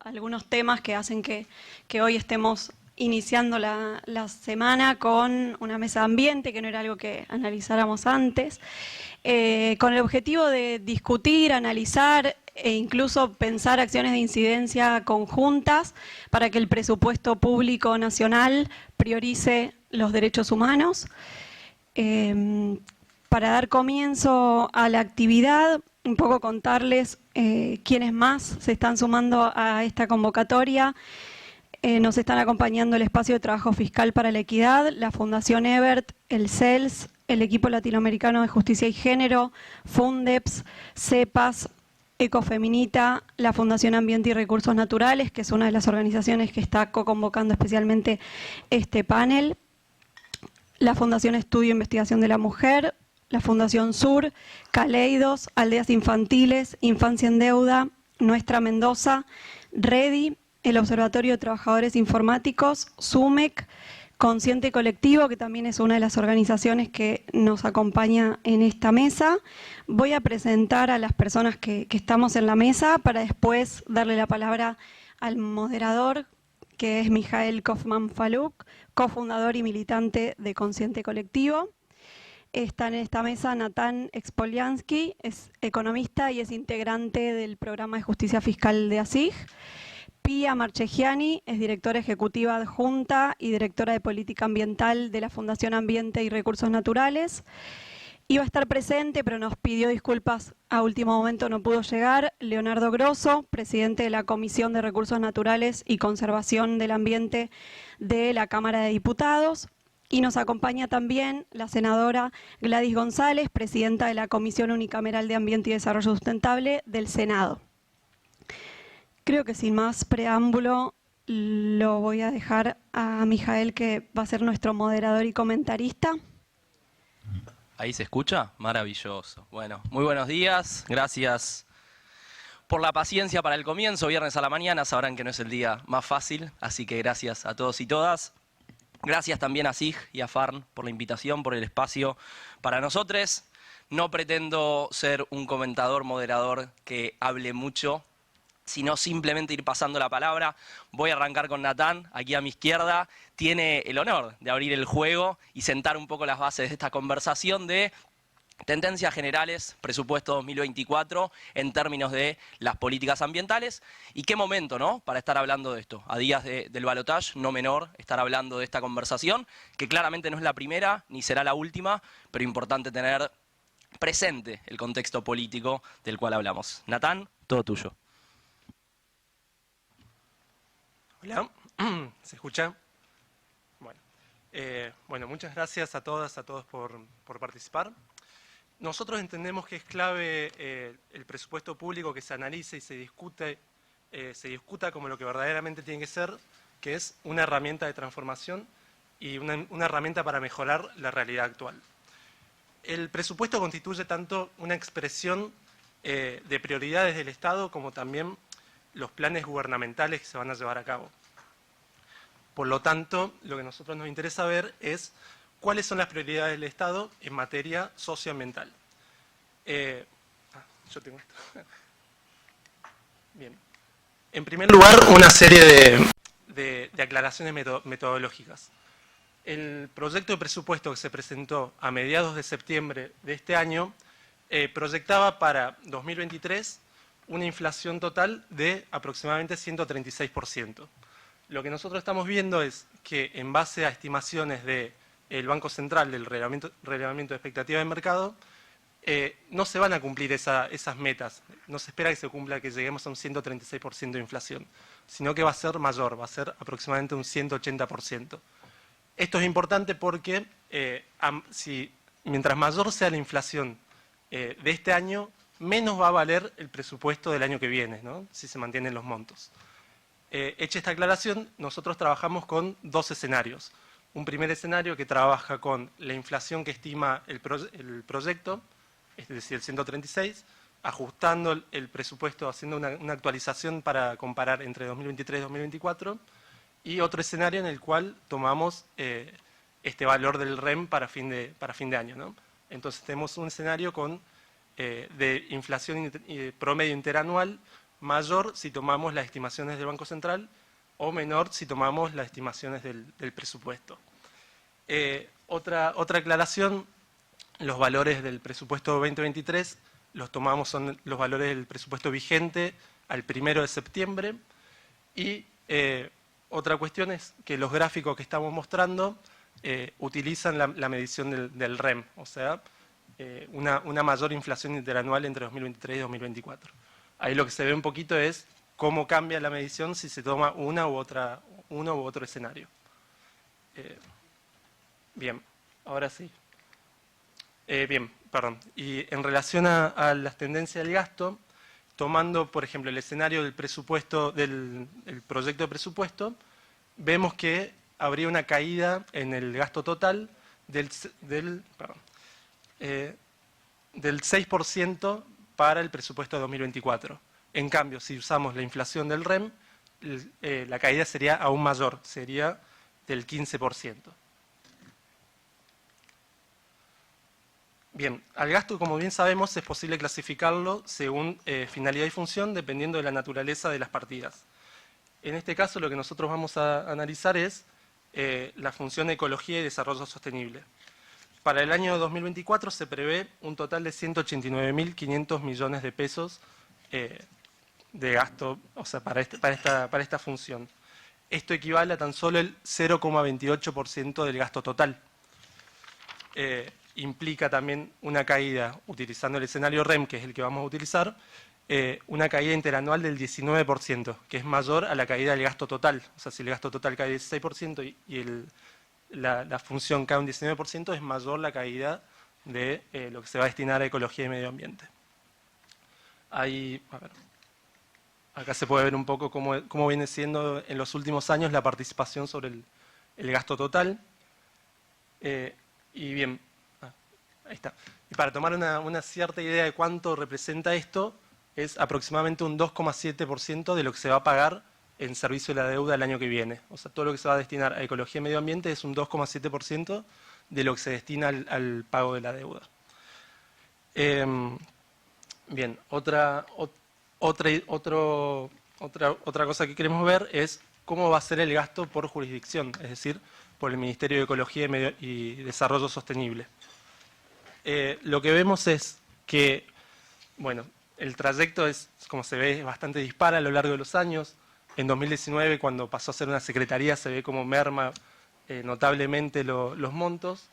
Algunos temas que hacen que hoy estemos iniciando la semana con una mesa de ambiente, que no era algo que analizáramos antes, con el objetivo de discutir, analizar e incluso pensar acciones de incidencia conjuntas para que el presupuesto público nacional priorice los derechos humanos. Para dar comienzo a la actividad, un poco contarles quiénes más se están sumando a esta convocatoria. Nos están acompañando el Espacio de Trabajo Fiscal para la Equidad, la Fundación Ebert, el CELS, el Equipo Latinoamericano de Justicia y Género, Fundeps, CEPAS, Ecofeminita, la Fundación Ambiente y Recursos Naturales, que es una de las organizaciones que está co-convocando especialmente este panel, la Fundación Estudio e Investigación de la Mujer, la Fundación Sur, Caleidos, Aldeas Infantiles, Infancia en Deuda, Nuestra Mendoza, REDI, el Observatorio de Trabajadores Informáticos, SUMEC, Consciente Colectivo, que también es una de las organizaciones que nos acompaña en esta mesa. Voy a presentar a las personas que estamos en la mesa para después darle la palabra al moderador, que es Mijael Kaufman-Faluk, cofundador y militante de Consciente Colectivo. Está en esta mesa Natán Expoliansky, es economista y es integrante del programa de justicia fiscal de ASIG. Pia Marchegiani es directora ejecutiva adjunta y directora de política ambiental de la Fundación Ambiente y Recursos Naturales. Iba a estar presente, pero nos pidió disculpas a último momento, no pudo llegar. Leonardo Grosso, presidente de la Comisión de Recursos Naturales y Conservación del Ambiente de la Cámara de Diputados. Y nos acompaña también la senadora Gladys González, presidenta de la Comisión Unicameral de Ambiente y Desarrollo Sustentable del Senado. Creo que sin más preámbulo lo voy a dejar a Mijael, que va a ser nuestro moderador y comentarista. ¿Ahí se escucha? Maravilloso. Bueno, muy buenos días. Gracias por la paciencia para el comienzo. Viernes a la mañana, sabrán que no es el día más fácil, así que gracias a todos y todas. Gracias también a SIG y a FARN por la invitación, por el espacio para nosotros. No pretendo ser un comentador, moderador que hable mucho, sino simplemente ir pasando la palabra. Voy a arrancar con Natán, aquí a mi izquierda. Tiene el honor de abrir el juego y sentar un poco las bases de esta conversación de tendencias generales, presupuesto 2024, en términos de las políticas ambientales. Y qué momento, ¿no?, para estar hablando de esto. A días del balotaje, no menor, estar hablando de esta conversación, que claramente no es la primera, ni será la última, pero importante tener presente el contexto político del cual hablamos. Natán, todo tuyo. Hola, ¿se escucha? Bueno, muchas gracias a todas, a todos por participar. Nosotros entendemos que es clave el presupuesto público, que se analice y se discuta como lo que verdaderamente tiene que ser, que es una herramienta de transformación y una herramienta para mejorar la realidad actual. El presupuesto constituye tanto una expresión de prioridades del Estado como también los planes gubernamentales que se van a llevar a cabo. Por lo tanto, lo que a nosotros nos interesa ver es cuáles son las prioridades del Estado en materia socioambiental. Yo tengo esto. Bien. En primer lugar, una serie de aclaraciones metodológicas. El proyecto de presupuesto que se presentó a mediados de septiembre de este año proyectaba para 2023 una inflación total de aproximadamente 136%. Lo que nosotros estamos viendo es que, en base a estimaciones del Banco Central del relevamiento de expectativa de mercado, no se van a cumplir esas metas. No se espera que se cumpla, que lleguemos a un 136% de inflación, sino que va a ser mayor, va a ser aproximadamente un 180%. Esto es importante porque mientras mayor sea la inflación de este año, menos va a valer el presupuesto del año que viene, ¿no?, si se mantienen los montos. Hecha esta aclaración, nosotros trabajamos con dos escenarios. Un primer escenario que trabaja con la inflación que estima el proyecto, es decir, el 136, ajustando el presupuesto, haciendo una actualización para comparar entre 2023 y 2024, y otro escenario en el cual tomamos este valor del REM para fin de año, ¿no? Entonces tenemos un escenario con de inflación promedio interanual mayor si tomamos las estimaciones del Banco Central o menor si tomamos las estimaciones del presupuesto. Otra aclaración, los valores del presupuesto 2023 los tomamos, son los valores del presupuesto vigente al 1 de septiembre. Y otra cuestión es que los gráficos que estamos mostrando utilizan la medición del REM, o sea, una mayor inflación interanual entre 2023 y 2024. Ahí lo que se ve un poquito es cómo cambia la medición si se toma uno u otro escenario. Bien, ahora sí. Y en relación a las tendencias del gasto, tomando, por ejemplo, el escenario del presupuesto, del proyecto de presupuesto, vemos que habría una caída en el gasto total del 6% para el presupuesto de 2024. En cambio, si usamos la inflación del REM, la caída sería aún mayor, sería del 15%. Bien, al gasto, como bien sabemos, es posible clasificarlo según finalidad y función, dependiendo de la naturaleza de las partidas. En este caso, lo que nosotros vamos a analizar es la función de ecología y desarrollo sostenible. Para el año 2024 se prevé un total de 189.500 millones de pesos de gasto, o sea, para esta función. Esto equivale a tan solo el 0,28% del gasto total. Implica también una caída, utilizando el escenario REM, que es el que vamos a utilizar, una caída interanual del 19%, que es mayor a la caída del gasto total. O sea, si el gasto total cae 16% y la función cae un 19%, es mayor la caída de lo que se va a destinar a ecología y medio ambiente. Ahí, acá se puede ver un poco cómo viene siendo en los últimos años la participación sobre el gasto total. Y bien, ahí está. Y para tomar una cierta idea de cuánto representa esto, es aproximadamente un 2,7% de lo que se va a pagar en servicio de la deuda el año que viene. O sea, todo lo que se va a destinar a ecología y medio ambiente es un 2,7% de lo que se destina al pago de la deuda. Bien, otra cosa que queremos ver es cómo va a ser el gasto por jurisdicción, es decir, por el Ministerio de Ecología y Desarrollo Sostenible. Lo que vemos es que, bueno, el trayecto es, como se ve, bastante dispar a lo largo de los años. En 2019, cuando pasó a ser una secretaría, se ve como merma notablemente los montos.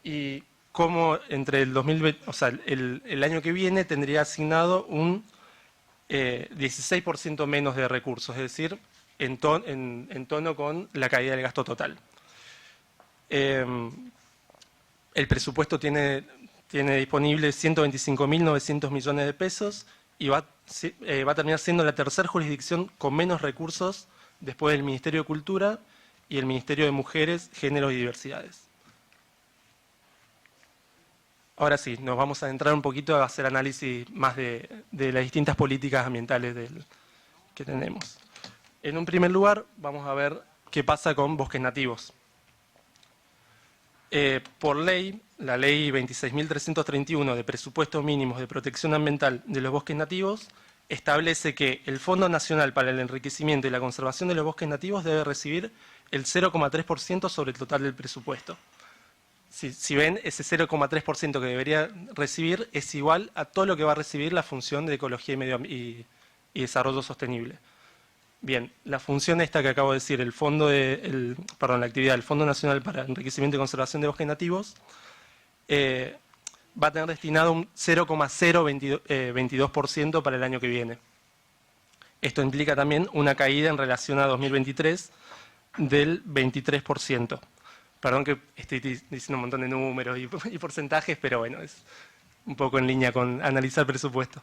Y como entre el 2020, o sea, el año que viene tendría asignado un 16% menos de recursos, es decir, en tono con la caída del gasto total. El presupuesto tiene disponible 125.900 millones de pesos y va a terminar siendo la tercera jurisdicción con menos recursos después del Ministerio de Cultura y el Ministerio de Mujeres, Géneros y Diversidades. Ahora sí, nos vamos a adentrar un poquito a hacer análisis más de las distintas políticas ambientales que tenemos. En un primer lugar, vamos a ver qué pasa con bosques nativos. Por ley, la ley 26.331 de presupuestos mínimos de protección ambiental de los bosques nativos establece que el Fondo Nacional para el Enriquecimiento y la Conservación de los Bosques Nativos debe recibir el 0,3% sobre el total del presupuesto. Si ven, ese 0,3% que debería recibir es igual a todo lo que va a recibir la función de ecología y desarrollo sostenible. Bien, la función esta que acabo de decir, la actividad del Fondo Nacional para el Enriquecimiento y Conservación de Bosques Nativos, va a tener destinado un 0,022% para el año que viene. Esto implica también una caída en relación a 2023 del 23%. Perdón que estoy diciendo un montón de números y porcentajes, pero bueno, es un poco en línea con analizar presupuesto.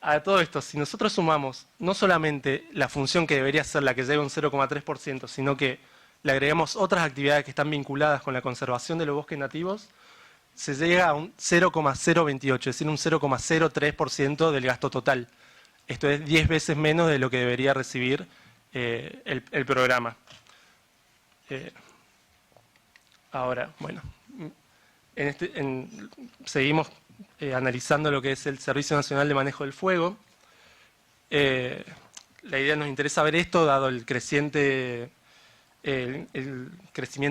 A todo esto, si nosotros sumamos no solamente la función que debería ser la que lleva un 0,3%, sino que le agregamos otras actividades que están vinculadas con la conservación de los bosques nativos, se llega a un 0,028, es decir, un 0,03% del gasto total. Esto es 10 veces menos de lo que debería recibir el programa. Ahora, bueno, seguimos analizando lo que es el Servicio Nacional de Manejo del Fuego. La idea nos interesa ver esto, dado el crecimiento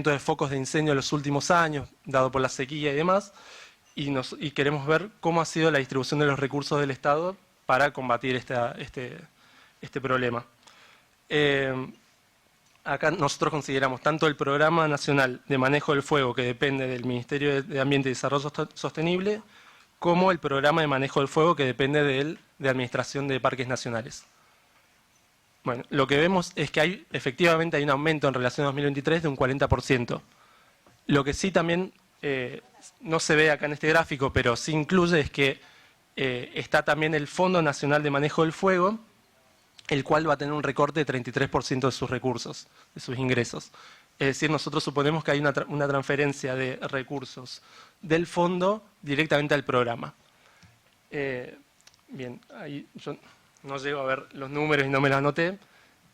de focos de incendio en los últimos años, dado por la sequía y demás, y queremos ver cómo ha sido la distribución de los recursos del Estado para combatir este problema. Acá nosotros consideramos tanto el Programa Nacional de Manejo del Fuego, que depende del Ministerio de Ambiente y Desarrollo Sostenible, como el Programa de Manejo del Fuego, que depende de Administración de Parques Nacionales. Bueno, lo que vemos es que efectivamente hay un aumento en relación a 2023 de un 40%. Lo que sí también no se ve acá en este gráfico, pero sí incluye, es que está también el Fondo Nacional de Manejo del Fuego, el cual va a tener un recorte de 33% de sus recursos, de sus ingresos. Es decir, nosotros suponemos que hay una transferencia de recursos del fondo directamente al programa. Bien, ahí yo no llego a ver los números y no me los anoté,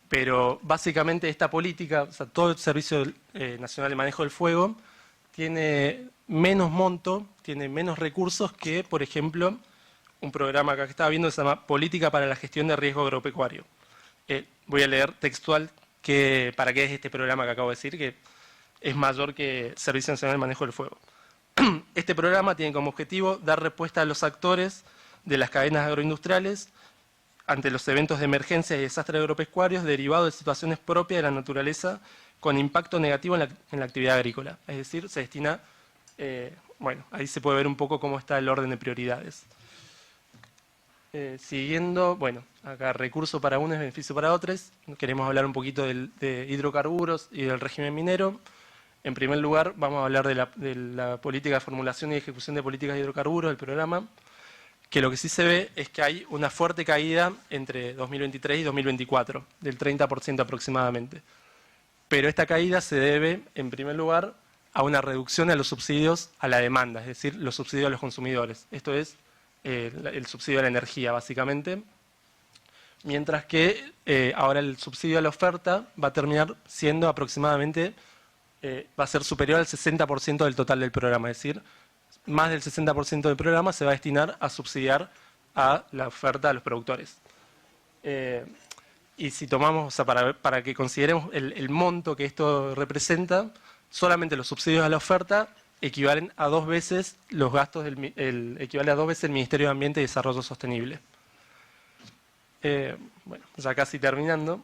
pero básicamente esta política, o sea, todo el Servicio Nacional de Manejo del Fuego, tiene menos monto, tiene menos recursos que, por ejemplo, un programa acá que estaba viendo que se llama Política para la Gestión de Riesgo Agropecuario. Voy a leer textual para qué es este programa que acabo de decir, que es mayor que Servicio Nacional de Manejo del Fuego. Este programa tiene como objetivo dar respuesta a los actores de las cadenas agroindustriales ante los eventos de emergencia y desastres agropecuarios derivados de situaciones propias de la naturaleza con impacto negativo en la actividad agrícola. Es decir, se destina, bueno, ahí se puede ver un poco cómo está el orden de prioridades. Siguiendo, bueno, acá recurso para unos, beneficio para otros. Queremos hablar un poquito de hidrocarburos y del régimen minero. En primer lugar, vamos a hablar de la política de formulación y ejecución de políticas de hidrocarburos, del programa, que lo que sí se ve es que hay una fuerte caída entre 2023 y 2024, del 30% aproximadamente. Pero esta caída se debe, en primer lugar, a una reducción de los subsidios a la demanda, es decir, los subsidios a los consumidores. Esto es el subsidio a la energía, básicamente. Mientras que ahora el subsidio a la oferta va a terminar siendo aproximadamente, va a ser superior al 60% del total del programa, es decir, más del 60% del programa se va a destinar a subsidiar a la oferta a los productores. Y si tomamos, o sea, para que consideremos el monto que esto representa, solamente los subsidios a la oferta equivalen a 2 veces los gastos equivale a 2 veces el Ministerio de Ambiente y Desarrollo Sostenible. Bueno, ya casi terminando.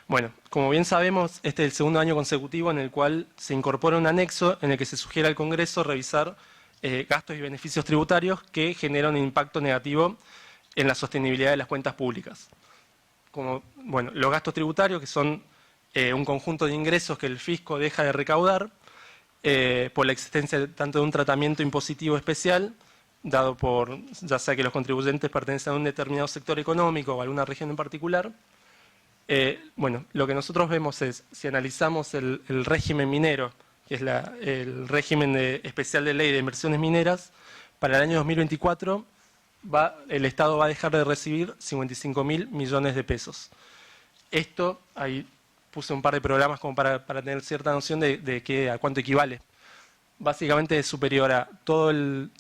Bueno, como bien sabemos, este es el segundo año consecutivo en el cual se incorpora un anexo en el que se sugiere al Congreso revisar gastos y beneficios tributarios que generan un impacto negativo en la sostenibilidad de las cuentas públicas. Como, bueno, los gastos tributarios, que son un conjunto de ingresos que el fisco deja de recaudar por la existencia tanto de un tratamiento impositivo especial, dado por, ya sea que los contribuyentes pertenecen a un determinado sector económico o a alguna región en particular. Bueno, lo que nosotros vemos es, si analizamos el régimen minero, que es el régimen especial de ley de inversiones mineras, para el año 2024 el Estado va a dejar de recibir 55.000 millones de pesos. Esto, ahí puse un par de programas como para tener cierta noción de a cuánto equivale. Básicamente es superior a todo el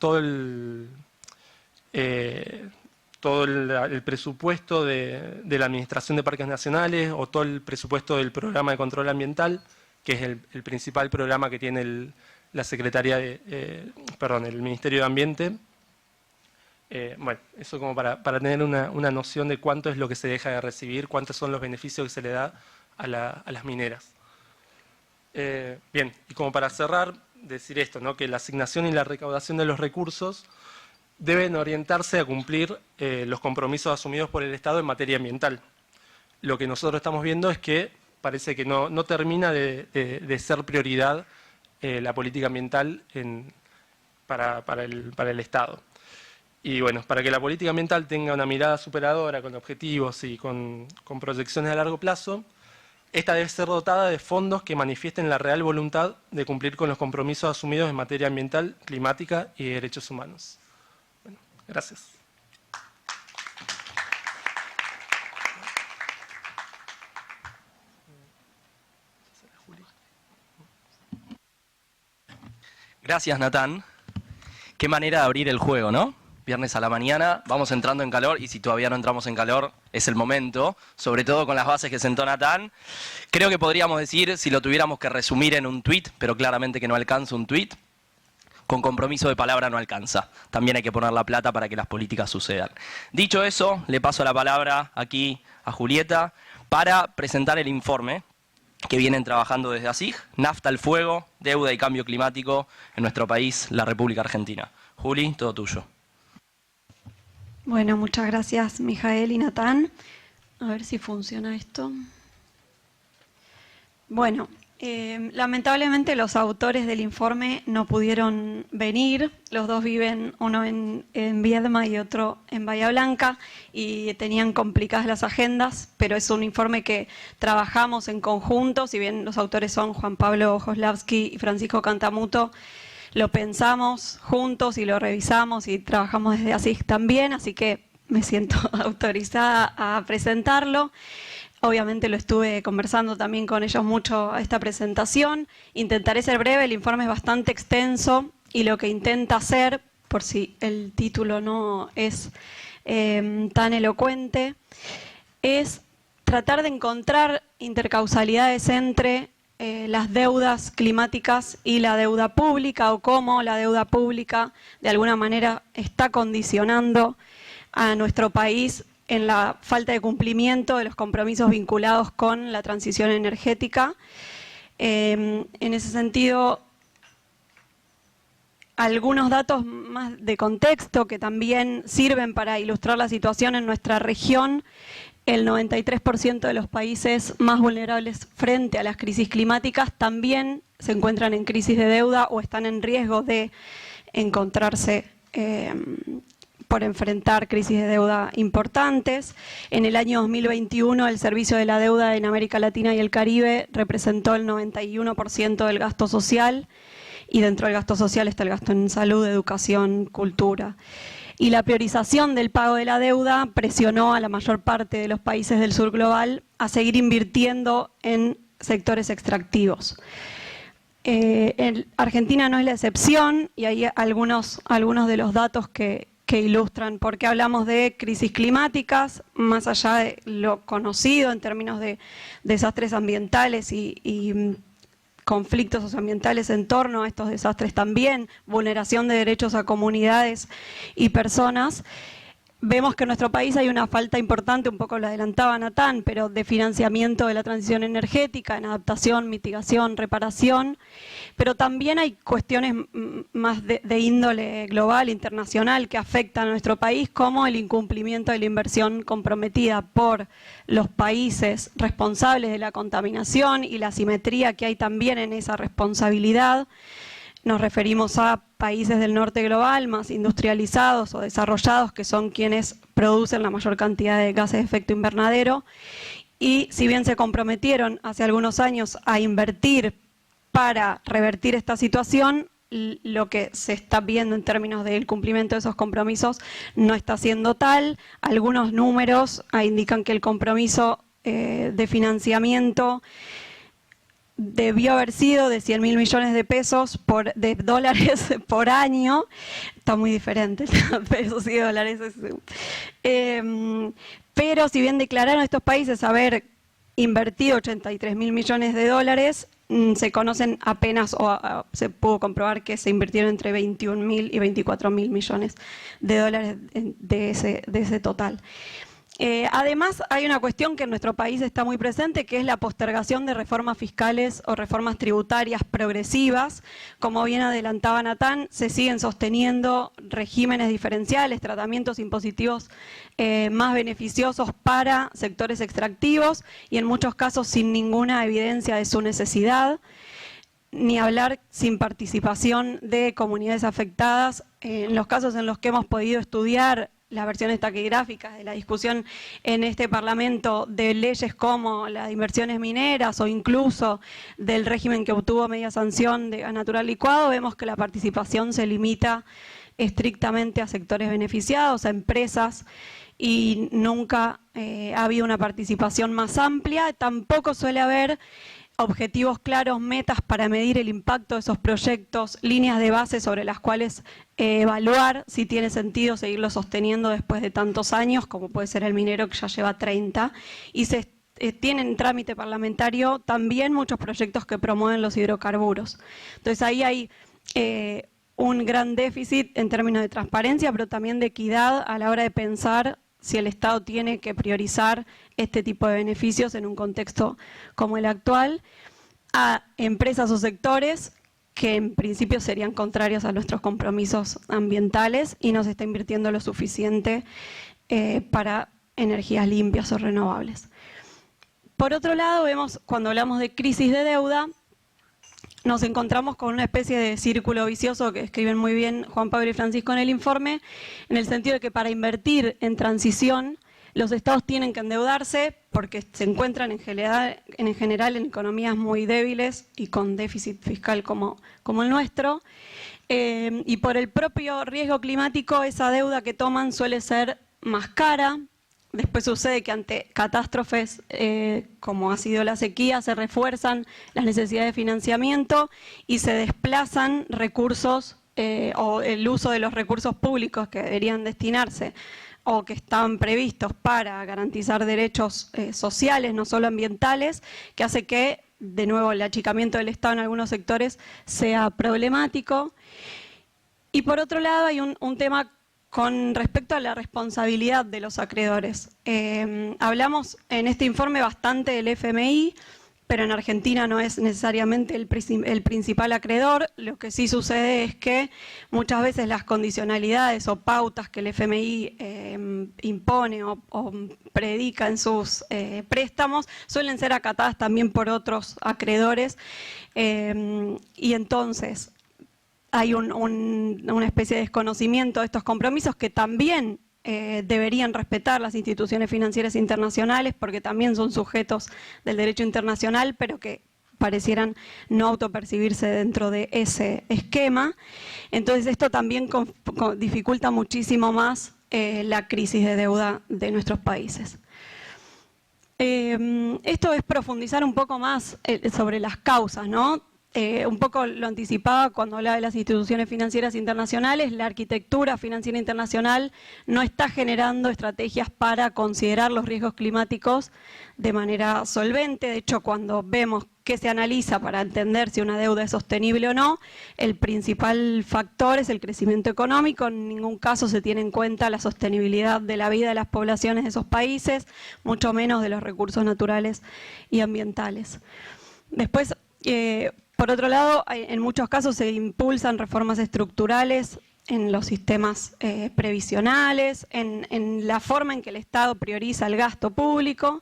presupuesto de la Administración de Parques Nacionales o todo el presupuesto del Programa de Control Ambiental, que es el principal programa que tiene la Secretaría el Ministerio de Ambiente. Bueno, eso como para tener una noción de cuánto es lo que se deja de recibir, cuántos son los beneficios que se le da a las mineras. Bien, y como para cerrar, decir esto, ¿no? Que la asignación y la recaudación de los recursos deben orientarse a cumplir los compromisos asumidos por el Estado en materia ambiental. Lo que nosotros estamos viendo es que parece que no termina de ser prioridad la política ambiental para el Estado. Y bueno, para que la política ambiental tenga una mirada superadora, con objetivos y con proyecciones a largo plazo, esta debe ser dotada de fondos que manifiesten la real voluntad de cumplir con los compromisos asumidos en materia ambiental, climática y de derechos humanos. Bueno, gracias. Gracias, Natán. Qué manera de abrir el juego, ¿no? viernes a la mañana, vamos entrando en calor y si todavía no entramos en calor es el momento, sobre todo con las bases que sentó Natán. Creo que podríamos decir, si lo tuviéramos que resumir en un tuit, pero claramente que no alcanza un tuit, con compromiso de palabra no alcanza. También hay que poner la plata para que las políticas sucedan. Dicho eso, le paso la palabra aquí a Julieta para presentar el informe que vienen trabajando desde ASIG, Nafta al fuego, deuda y cambio climático en nuestro país, la República Argentina. Juli, todo tuyo. Bueno, muchas gracias, Mijael y Natán. A ver si funciona esto. Bueno, lamentablemente los autores del informe no pudieron venir. Los dos viven, uno en Viedma y otro en Bahía Blanca, y tenían complicadas las agendas, pero es un informe que trabajamos en conjunto. Si bien los autores son Juan Pablo Joslavsky y Francisco Cantamuto, lo pensamos juntos y lo revisamos y trabajamos desde ASIG también, así que me siento autorizada a presentarlo. Obviamente lo estuve conversando también con ellos mucho a esta presentación. Intentaré ser breve, el informe es bastante extenso y lo que intenta hacer, por si el título no es tan elocuente, es tratar de encontrar intercausalidades entre las deudas climáticas y la deuda pública, o cómo la deuda pública de alguna manera está condicionando a nuestro país en la falta de cumplimiento de los compromisos vinculados con la transición energética. En ese sentido, algunos datos más de contexto que también sirven para ilustrar la situación en nuestra región. El 93% de los países más vulnerables frente a las crisis climáticas también se encuentran en crisis de deuda o están en riesgo de encontrarse por enfrentar crisis de deuda importantes. En el año 2021 el servicio de la deuda en América Latina y el Caribe representó el 91% del gasto social, y dentro del gasto social está el gasto en salud, educación, cultura. Y la priorización del pago de la deuda presionó a la mayor parte de los países del sur global a seguir invirtiendo en sectores extractivos. Argentina no es la excepción, y hay algunos de los datos que ilustran por qué hablamos de crisis climáticas, más allá de lo conocido en términos de desastres ambientales y conflictos socioambientales en torno a estos desastres también, vulneración de derechos a comunidades y personas. Vemos que en nuestro país hay una falta importante, un poco lo adelantaba Natán, pero de financiamiento de la transición energética, en adaptación, mitigación, reparación, pero también hay cuestiones más de índole global, internacional, que afectan a nuestro país, como el incumplimiento de la inversión comprometida por los países responsables de la contaminación y la asimetría que hay también en esa responsabilidad. Nos referimos a países del norte global, más industrializados o desarrollados, que son quienes producen la mayor cantidad de gases de efecto invernadero. Y si bien se comprometieron hace algunos años a invertir para revertir esta situación, lo que se está viendo en términos del cumplimiento de esos compromisos no está siendo tal. Algunos números indican que el compromiso de financiamiento debió haber sido de 100.000 millones de pesos de dólares por año. Está muy diferente, pesos y dólares. Pero si bien declararon estos países haber invertido 83.000 millones de dólares, se conocen apenas, se pudo comprobar que se invirtieron entre 21.000 y 24.000 millones de dólares de ese total. Además, hay una cuestión que en nuestro país está muy presente, que es la postergación de reformas fiscales o reformas tributarias progresivas. Como bien adelantaba Natán, se siguen sosteniendo regímenes diferenciales, tratamientos impositivos más beneficiosos para sectores extractivos, y en muchos casos sin ninguna evidencia de su necesidad, ni hablar sin participación de comunidades afectadas. En los casos en los que hemos podido estudiar las versiones taquigráficas de la discusión en este Parlamento de leyes como las de inversiones mineras o incluso del régimen que obtuvo media sanción de gas natural licuado, vemos que la participación se limita estrictamente a sectores beneficiados, a empresas, y nunca ha habido una participación más amplia. Tampoco suele haber objetivos claros, metas para medir el impacto de esos proyectos, líneas de base sobre las cuales evaluar si tiene sentido seguirlo sosteniendo después de tantos años, como puede ser el minero que ya lleva 30, y se tienen en trámite parlamentario también muchos proyectos que promueven los hidrocarburos. Entonces ahí hay un gran déficit en términos de transparencia, pero también de equidad a la hora de pensar si el Estado tiene que priorizar este tipo de beneficios en un contexto como el actual, a empresas o sectores que en principio serían contrarios a nuestros compromisos ambientales y no se está invirtiendo lo suficiente para energías limpias o renovables. Por otro lado, vemos cuando hablamos de crisis de deuda, nos encontramos con una especie de círculo vicioso que escriben muy bien Juan Pablo y Francisco en el informe, en el sentido de que para invertir en transición, los estados tienen que endeudarse porque se encuentran en general en economías muy débiles y con déficit fiscal como el nuestro. Y por el propio riesgo climático, esa deuda que toman suele ser más cara. Después sucede que ante catástrofes como ha sido la sequía se refuerzan las necesidades de financiamiento y se desplazan recursos o el uso de los recursos públicos que deberían destinarse o que están previstos para garantizar derechos sociales, no solo ambientales, que hace que, de nuevo, el achicamiento del Estado en algunos sectores sea problemático. Y por otro lado hay un tema con respecto a la responsabilidad de los acreedores. Hablamos en este informe bastante del FMI, pero en Argentina no es necesariamente el principal acreedor. Lo que sí sucede es que muchas veces las condicionalidades o pautas que el FMI impone o predica en sus préstamos suelen ser acatadas también por otros acreedores. Y entonces hay una especie de desconocimiento de estos compromisos que también deberían respetar las instituciones financieras internacionales porque también son sujetos del derecho internacional, pero que parecieran no autopercibirse dentro de ese esquema. Entonces esto también dificulta muchísimo más la crisis de deuda de nuestros países. Esto es profundizar un poco más sobre las causas, ¿no? Un poco lo anticipaba cuando hablaba de las instituciones financieras internacionales. La arquitectura financiera internacional no está generando estrategias para considerar los riesgos climáticos de manera solvente. De hecho, cuando vemos qué se analiza para entender si una deuda es sostenible o no, el principal factor es el crecimiento económico. En ningún caso se tiene en cuenta la sostenibilidad de la vida de las poblaciones de esos países, mucho menos de los recursos naturales y ambientales. Después, por otro lado, en muchos casos se impulsan reformas estructurales en los sistemas previsionales, en la forma en que el Estado prioriza el gasto público,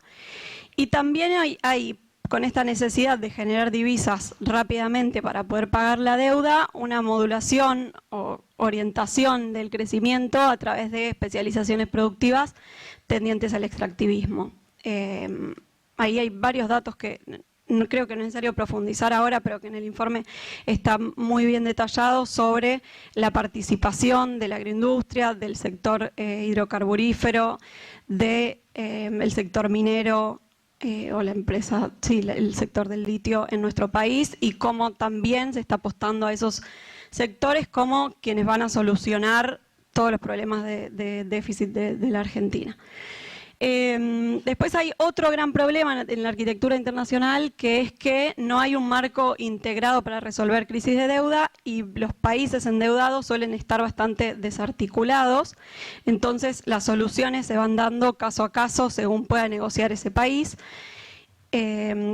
y también hay con esta necesidad de generar divisas rápidamente para poder pagar la deuda, una modulación o orientación del crecimiento a través de especializaciones productivas tendientes al extractivismo. Ahí hay varios datos que no creo que es necesario profundizar ahora, pero que en el informe está muy bien detallado sobre la participación de la agroindustria, del sector hidrocarburífero, del sector minero o la empresa, sí, el sector del litio en nuestro país, y cómo también se está apostando a esos sectores como quienes van a solucionar todos los problemas de déficit de la Argentina. Después hay otro gran problema en la arquitectura internacional, que es que no hay un marco integrado para resolver crisis de deuda y los países endeudados suelen estar bastante desarticulados. Entonces las soluciones se van dando caso a caso según pueda negociar ese país.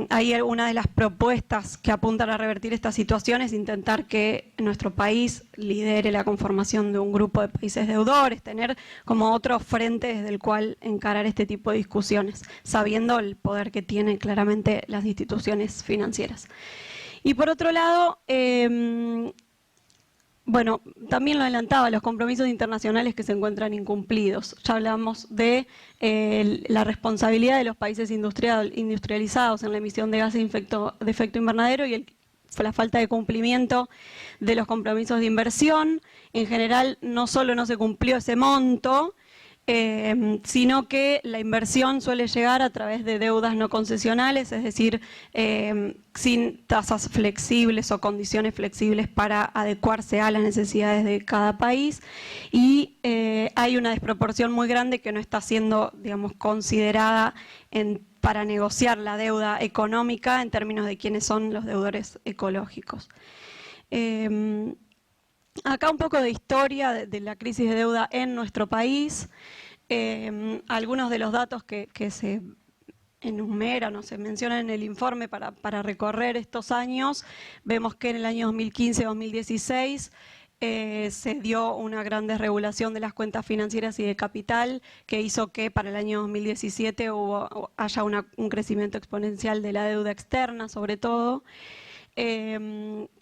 Ahí una de las propuestas que apuntan a revertir esta situación es intentar que nuestro país lidere la conformación de un grupo de países deudores, tener como otro frente desde el cual encarar este tipo de discusiones, sabiendo el poder que tienen claramente las instituciones financieras. Y por otro lado, bueno, también lo adelantaba, los compromisos internacionales que se encuentran incumplidos. Ya hablamos de la responsabilidad de los países industrializados en la emisión de gases de efecto invernadero y la falta de cumplimiento de los compromisos de inversión. En general, no solo no se cumplió ese monto, sino que la inversión suele llegar a través de deudas no concesionales, es decir, sin tasas flexibles o condiciones flexibles para adecuarse a las necesidades de cada país, y hay una desproporción muy grande que no está siendo, digamos, considerada para negociar la deuda económica en términos de quiénes son los deudores ecológicos. Acá un poco de historia de la crisis de deuda en nuestro país. Algunos de los datos que se enumeran o se mencionan en el informe para recorrer estos años, vemos que en el año 2015-2016 se dio una gran desregulación de las cuentas financieras y de capital que hizo que para el año 2017 haya un crecimiento exponencial de la deuda externa, sobre todo.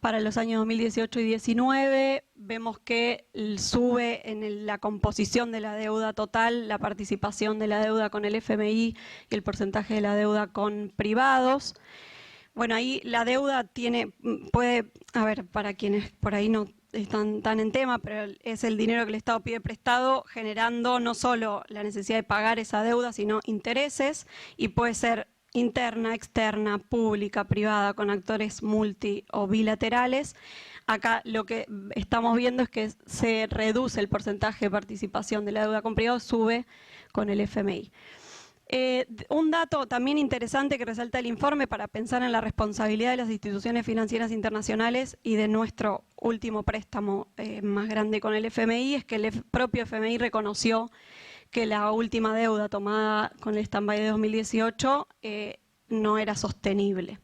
Para los años 2018 y 2019 vemos que sube en la composición de la deuda total, la participación de la deuda con el FMI y el porcentaje de la deuda con privados. Bueno, ahí la deuda para quienes por ahí no están tan en tema, pero es el dinero que el Estado pide prestado, generando no solo la necesidad de pagar esa deuda, sino intereses, y puede ser interna, externa, pública, privada, con actores multi o bilaterales. Acá lo que estamos viendo es que se reduce el porcentaje de participación de la deuda con privados, sube con el FMI. Un dato también interesante que resalta el informe para pensar en la responsabilidad de las instituciones financieras internacionales y de nuestro último préstamo más grande con el FMI es que el propio FMI reconoció que la última deuda tomada con el stand-by de 2018 no era sostenible.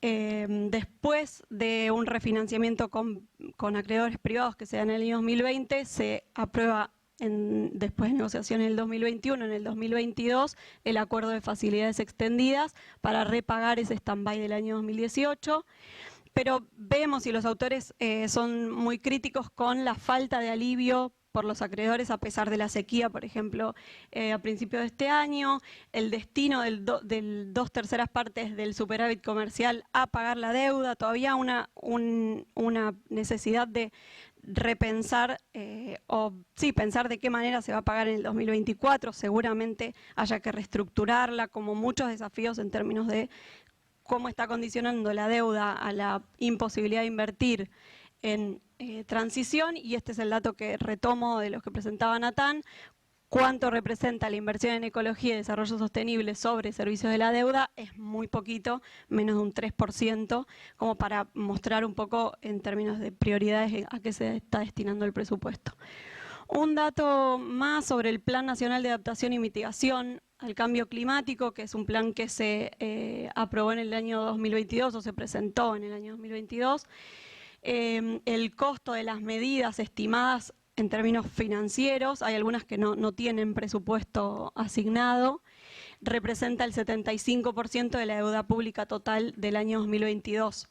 Después de un refinanciamiento con acreedores privados que se da en el año 2020, se aprueba después de negociación en el 2021, en el 2022, el acuerdo de facilidades extendidas para repagar ese stand-by del año 2018. Pero vemos, y los autores son muy críticos con la falta de alivio por los acreedores a pesar de la sequía, por ejemplo, a principios de este año, el destino del 2/3 partes del superávit comercial a pagar la deuda, todavía una necesidad de repensar pensar de qué manera se va a pagar en el 2024, seguramente haya que reestructurarla, como muchos desafíos en términos de cómo está condicionando la deuda a la imposibilidad de invertir en transición, y este es el dato que retomo de los que presentaba Natán. ¿Cuánto representa la inversión en ecología y desarrollo sostenible sobre servicios de la deuda? Es muy poquito, menos de un 3%, como para mostrar un poco en términos de prioridades a qué se está destinando el presupuesto. Un dato más sobre el Plan Nacional de Adaptación y Mitigación al Cambio Climático, que es un plan que se aprobó en el año 2022 o se presentó en el año 2022. El costo de las medidas estimadas en términos financieros, hay algunas que no tienen presupuesto asignado, representa el 75% de la deuda pública total del año 2022.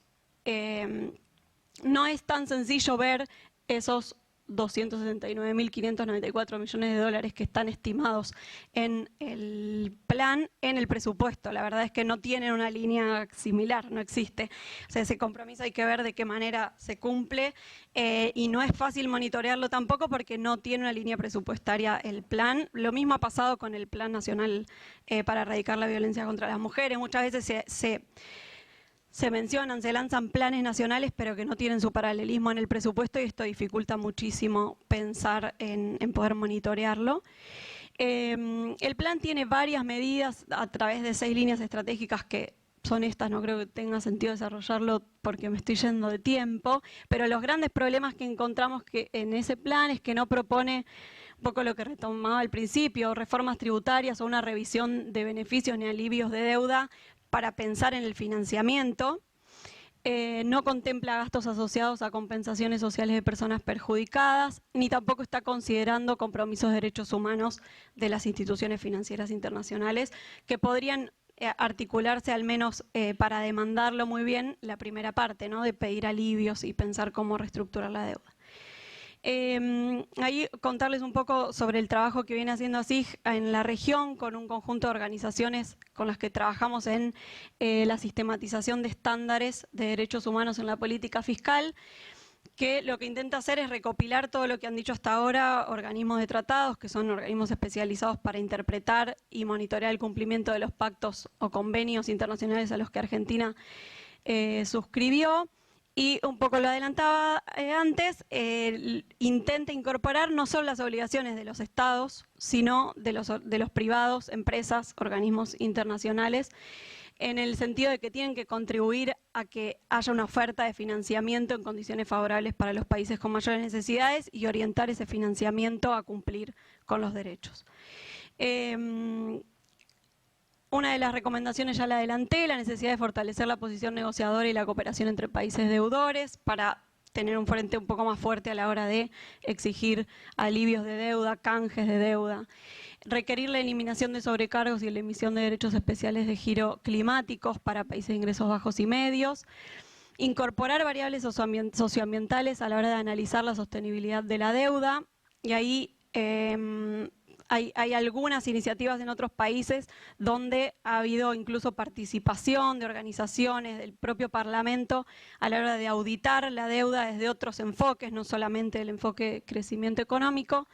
No es tan sencillo ver esos 279.594 millones de dólares que están estimados en el plan, en el presupuesto. La verdad es que no tienen una línea similar, no existe. O sea, ese compromiso hay que ver de qué manera se cumple y no es fácil monitorearlo tampoco porque no tiene una línea presupuestaria el plan. Lo mismo ha pasado con el Plan Nacional para erradicar la violencia contra las mujeres. Muchas veces se mencionan, se lanzan planes nacionales, pero que no tienen su paralelismo en el presupuesto, y esto dificulta muchísimo pensar en poder monitorearlo. El plan tiene varias medidas a través de 6 líneas estratégicas que son estas, no creo que tenga sentido desarrollarlo porque me estoy yendo de tiempo, pero los grandes problemas que encontramos en ese plan es que no propone un poco lo que retomaba al principio, reformas tributarias o una revisión de beneficios ni alivios de deuda para pensar en el financiamiento, no contempla gastos asociados a compensaciones sociales de personas perjudicadas, ni tampoco está considerando compromisos de derechos humanos de las instituciones financieras internacionales, que podrían articularse al menos para demandarlo muy bien la primera parte, ¿no? De pedir alivios y pensar cómo reestructurar la deuda. Ahí contarles un poco sobre el trabajo que viene haciendo ASIG en la región con un conjunto de organizaciones con las que trabajamos en la sistematización de estándares de derechos humanos en la política fiscal, que lo que intenta hacer es recopilar todo lo que han dicho hasta ahora organismos de tratados, que son organismos especializados para interpretar y monitorear el cumplimiento de los pactos o convenios internacionales a los que Argentina suscribió. Y un poco lo adelantaba antes, intenta incorporar no solo las obligaciones de los estados, sino de los privados, empresas, organismos internacionales, en el sentido de que tienen que contribuir a que haya una oferta de financiamiento en condiciones favorables para los países con mayores necesidades y orientar ese financiamiento a cumplir con los derechos. Una de las recomendaciones ya la adelanté, la necesidad de fortalecer la posición negociadora y la cooperación entre países deudores para tener un frente un poco más fuerte a la hora de exigir alivios de deuda, canjes de deuda. Requerir la eliminación de sobrecargos y la emisión de derechos especiales de giro climáticos para países de ingresos bajos y medios. Incorporar variables socioambientales a la hora de analizar la sostenibilidad de la deuda. Y ahí hay algunas iniciativas en otros países donde ha habido incluso participación de organizaciones, del propio Parlamento, a la hora de auditar la deuda desde otros enfoques, no solamente el enfoque crecimiento económico.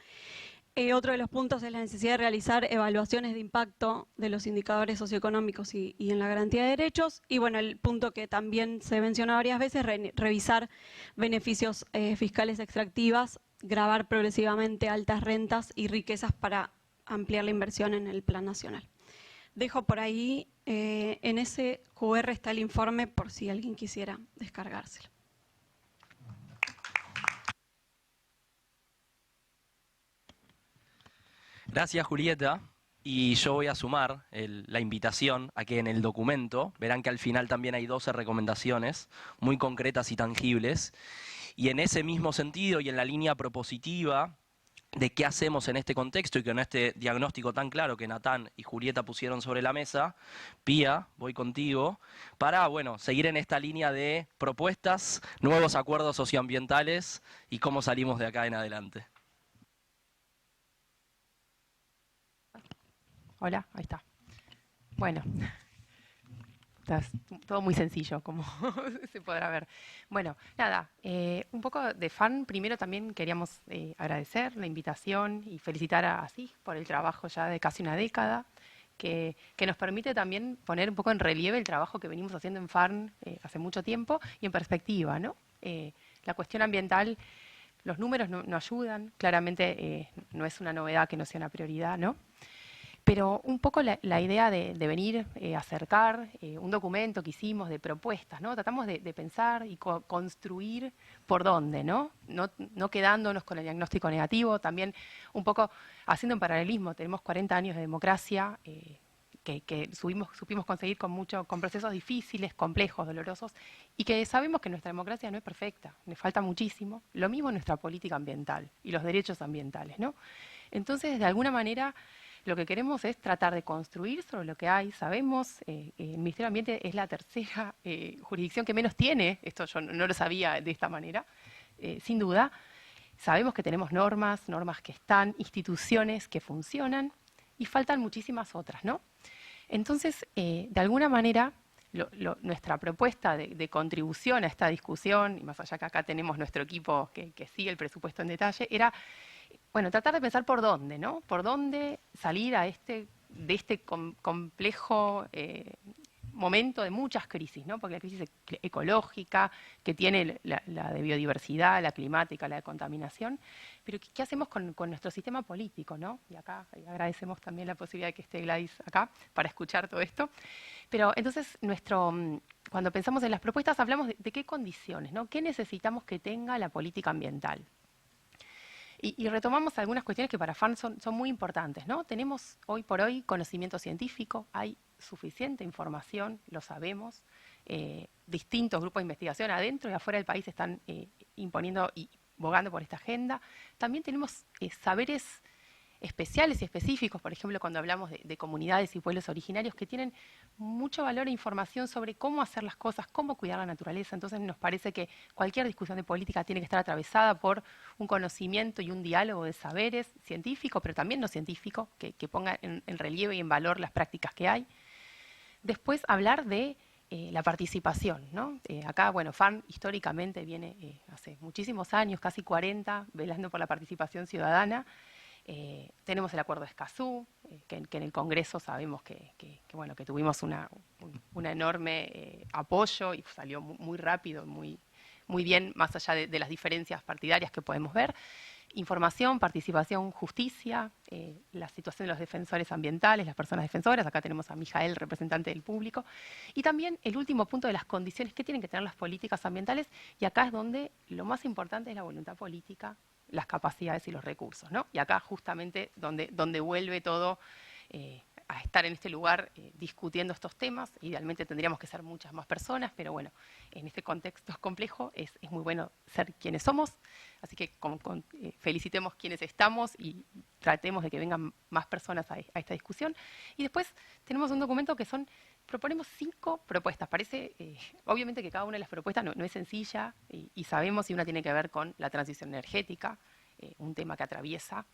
Otro de los puntos es la necesidad de realizar evaluaciones de impacto de los indicadores socioeconómicos y en la garantía de derechos. Y bueno, el punto que también se menciona varias veces, revisar beneficios fiscales extractivas, gravar progresivamente altas rentas y riquezas para ampliar la inversión en el plan nacional. Dejo por ahí, en ese QR está el informe por si alguien quisiera descargárselo. Gracias, Julieta. Y yo voy a sumar la invitación a que en el documento, verán que al final también hay 12 recomendaciones muy concretas y tangibles. Y en ese mismo sentido y en la línea propositiva de qué hacemos en este contexto y con este diagnóstico tan claro que Natán y Julieta pusieron sobre la mesa, Pía, voy contigo, para seguir en esta línea de propuestas, nuevos acuerdos socioambientales y cómo salimos de acá en adelante. Hola, ahí está. Bueno, todo muy sencillo, como se podrá ver. Bueno, nada, un poco de FARN. Primero también queríamos agradecer la invitación y felicitar a ASIG por el trabajo ya de casi una década, que nos permite también poner un poco en relieve el trabajo que venimos haciendo en FARN hace mucho tiempo y en perspectiva, ¿no? La cuestión ambiental, los números no ayudan, claramente no es una novedad que no sea una prioridad, ¿no? Pero un poco la idea de venir a acercar un documento que hicimos de propuestas, ¿no? Tratamos de pensar y construir por dónde, ¿no? No quedándonos con el diagnóstico negativo, también un poco haciendo un paralelismo. Tenemos 40 años de democracia que supimos conseguir con procesos difíciles, complejos, dolorosos, y que sabemos que nuestra democracia no es perfecta, le falta muchísimo. Lo mismo en nuestra política ambiental y los derechos ambientales, ¿no? Entonces, de alguna manera, lo que queremos es tratar de construir sobre lo que hay. Sabemos, el Ministerio de Ambiente es la tercera jurisdicción que menos tiene, esto yo no lo sabía de esta manera, sin duda. Sabemos que tenemos normas que están, instituciones que funcionan, y faltan muchísimas otras, ¿no? Entonces, de alguna manera, nuestra propuesta de contribución a esta discusión, y más allá que acá tenemos nuestro equipo que sigue el presupuesto en detalle, era tratar de pensar por dónde, ¿no? Por dónde salir de este complejo momento de muchas crisis, ¿no? Porque la crisis ecológica, que tiene la de biodiversidad, la climática, la de contaminación, pero ¿qué hacemos con nuestro sistema político, ¿no? Y acá agradecemos también la posibilidad de que esté Gladys acá para escuchar todo esto. Pero entonces, cuando pensamos en las propuestas, hablamos de qué condiciones, ¿no? ¿Qué necesitamos que tenga la política ambiental? Y retomamos algunas cuestiones que para FARN son muy importantes, ¿no? Tenemos hoy por hoy conocimiento científico, hay suficiente información, lo sabemos, distintos grupos de investigación adentro y afuera del país están imponiendo y bogando por esta agenda. También tenemos saberes especiales y específicos, por ejemplo, cuando hablamos de comunidades y pueblos originarios que tienen mucho valor e información sobre cómo hacer las cosas, cómo cuidar la naturaleza. Entonces nos parece que cualquier discusión de política tiene que estar atravesada por un conocimiento y un diálogo de saberes científico, pero también no científico, que ponga en relieve y en valor las prácticas que hay. Después hablar de la participación, ¿no? Acá, bueno, FARN históricamente viene hace muchísimos años, casi 40, velando por la participación ciudadana. Tenemos el acuerdo de Escazú, que en el Congreso sabemos bueno, que tuvimos un enorme apoyo y salió muy rápido, muy bien, más allá de las diferencias partidarias que podemos ver. Información, participación, justicia, la situación de los defensores ambientales, las personas defensoras, acá tenemos a Mijael, representante del público, y también el último punto de las condiciones que tienen que tener las políticas ambientales, y acá es donde lo más importante es la voluntad política, las capacidades y los recursos, ¿no? Y acá justamente donde vuelve todo a estar en este lugar discutiendo estos temas. Idealmente tendríamos que ser muchas más personas, pero bueno, en este contexto complejo es muy bueno ser quienes somos, así que felicitemos quienes estamos y tratemos de que vengan más personas a esta discusión. Y después tenemos un documento que proponemos 5 propuestas. Parece, obviamente que cada una de las propuestas no es sencilla y sabemos si una tiene que ver con la transición energética, un tema que atraviesa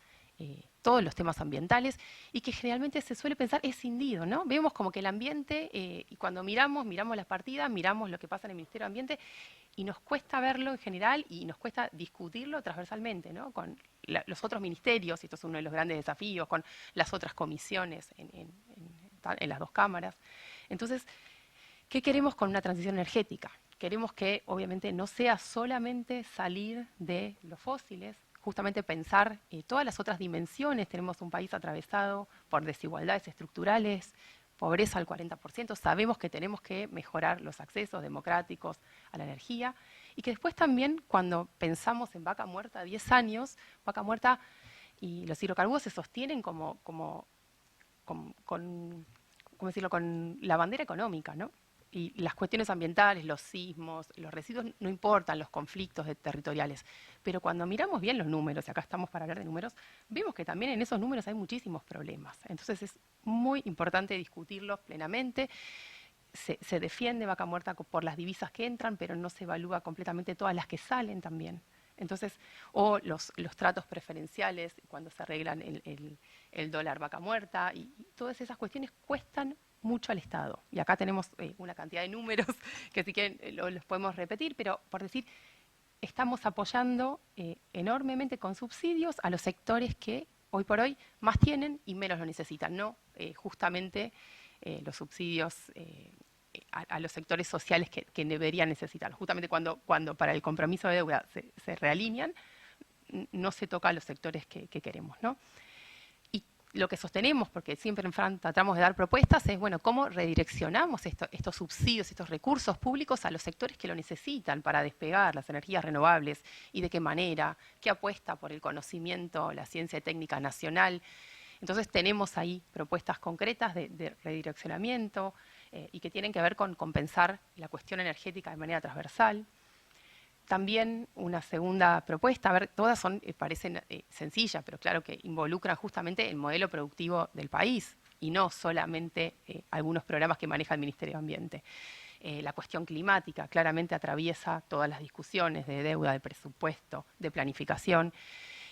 todos los temas ambientales y que generalmente se suele pensar escindido, ¿no? Vemos como que el ambiente, y cuando miramos las partidas, miramos lo que pasa en el Ministerio de Ambiente y nos cuesta verlo en general y nos cuesta discutirlo transversalmente, ¿no? Con los otros ministerios, y esto es uno de los grandes desafíos, con las otras comisiones en las 2 cámaras. Entonces, ¿qué queremos con una transición energética? Queremos que, obviamente, no sea solamente salir de los fósiles, justamente pensar todas las otras dimensiones. Tenemos un país atravesado por desigualdades estructurales, pobreza al 40%, sabemos que tenemos que mejorar los accesos democráticos a la energía y que después también cuando pensamos en Vaca Muerta 10 años, Vaca Muerta y los hidrocarburos se sostienen ¿cómo decirlo?, con la bandera económica, ¿no? Y las cuestiones ambientales, los sismos, los residuos no importan, los conflictos territoriales. Pero cuando miramos bien los números, y acá estamos para hablar de números, vemos que también en esos números hay muchísimos problemas. Entonces es muy importante discutirlos plenamente. Se defiende Vaca Muerta por las divisas que entran, pero no se evalúa completamente todas las que salen también. Entonces, o los tratos preferenciales, cuando se arreglan el dólar Vaca Muerta, y todas esas cuestiones cuestan mucho al Estado. Y acá tenemos una cantidad de números que si quieren los podemos repetir, pero por decir, estamos apoyando enormemente con subsidios a los sectores que hoy por hoy más tienen y menos lo necesitan, no justamente los subsidios a los sectores sociales que deberían necesitar. Justamente cuando para el compromiso de deuda se realinean, no se toca a los sectores que queremos, ¿no? Lo que sostenemos, porque siempre en FRAN tratamos de dar propuestas, es, bueno, cómo redireccionamos estos subsidios, estos recursos públicos a los sectores que lo necesitan para despegar las energías renovables y de qué manera, qué apuesta por el conocimiento, la ciencia y técnica nacional. Entonces tenemos ahí propuestas concretas de redireccionamiento y que tienen que ver con compensar la cuestión energética de manera transversal. También una segunda propuesta, a ver, todas parecen sencillas, pero claro que involucran justamente el modelo productivo del país y no solamente algunos programas que maneja el Ministerio de Ambiente. La cuestión climática claramente atraviesa todas las discusiones de deuda, de presupuesto, de planificación,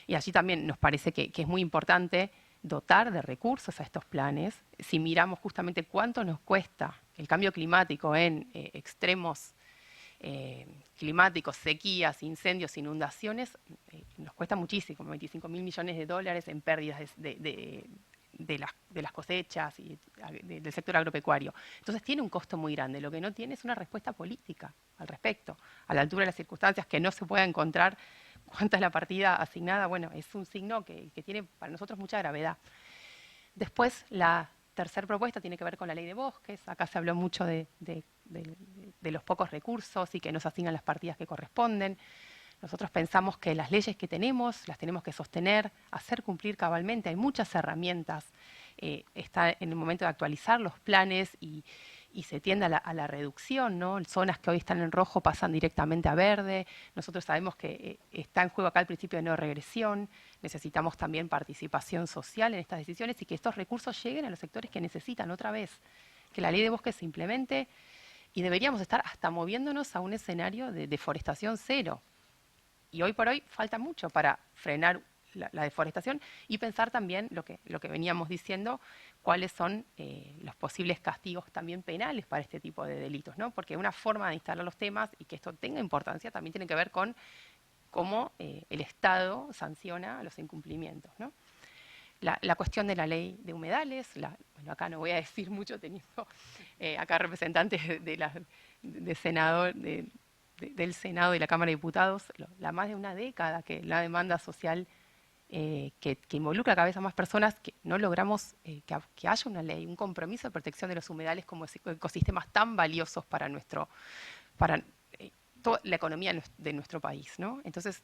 y allí también nos parece que es muy importante dotar de recursos a estos planes. Si miramos justamente cuánto nos cuesta el cambio climático en extremos climáticos, sequías, incendios, inundaciones, nos cuesta muchísimo, 25.000 millones de dólares en pérdidas de las cosechas y del sector agropecuario. Entonces tiene un costo muy grande, lo que no tiene es una respuesta política al respecto, a la altura de las circunstancias, que no se pueda encontrar cuánta es la partida asignada. Bueno, es un signo que tiene para nosotros mucha gravedad. Después, la tercera propuesta tiene que ver con la ley de bosques. Acá se habló mucho de los pocos recursos y que nos asignan las partidas que corresponden. Nosotros pensamos que las leyes que tenemos las tenemos que sostener, hacer cumplir cabalmente. Hay muchas herramientas. Está en el momento de actualizar los planes y se tiende a la reducción, ¿no? Zonas que hoy están en rojo pasan directamente a verde. Nosotros sabemos que está en juego acá el principio de no regresión. Necesitamos también participación social en estas decisiones y que estos recursos lleguen a los sectores que necesitan otra vez. Que la ley de bosques se implemente y deberíamos estar hasta moviéndonos a un escenario de deforestación cero. Y hoy por hoy falta mucho para frenar la deforestación, y pensar también lo que veníamos diciendo, cuáles son los posibles castigos también penales para este tipo de delitos, ¿no? Porque una forma de instalar los temas y que esto tenga importancia también tiene que ver con cómo el Estado sanciona los incumplimientos, ¿no? La cuestión de la ley de humedales, bueno, acá no voy a decir mucho teniendo acá representantes del Senado y la Cámara de Diputados, la más de una década que la demanda social que involucra cada vez a más personas, que no logramos que haya una ley, un compromiso de protección de los humedales como ecosistemas tan valiosos para toda la economía de nuestro país, ¿no? Entonces,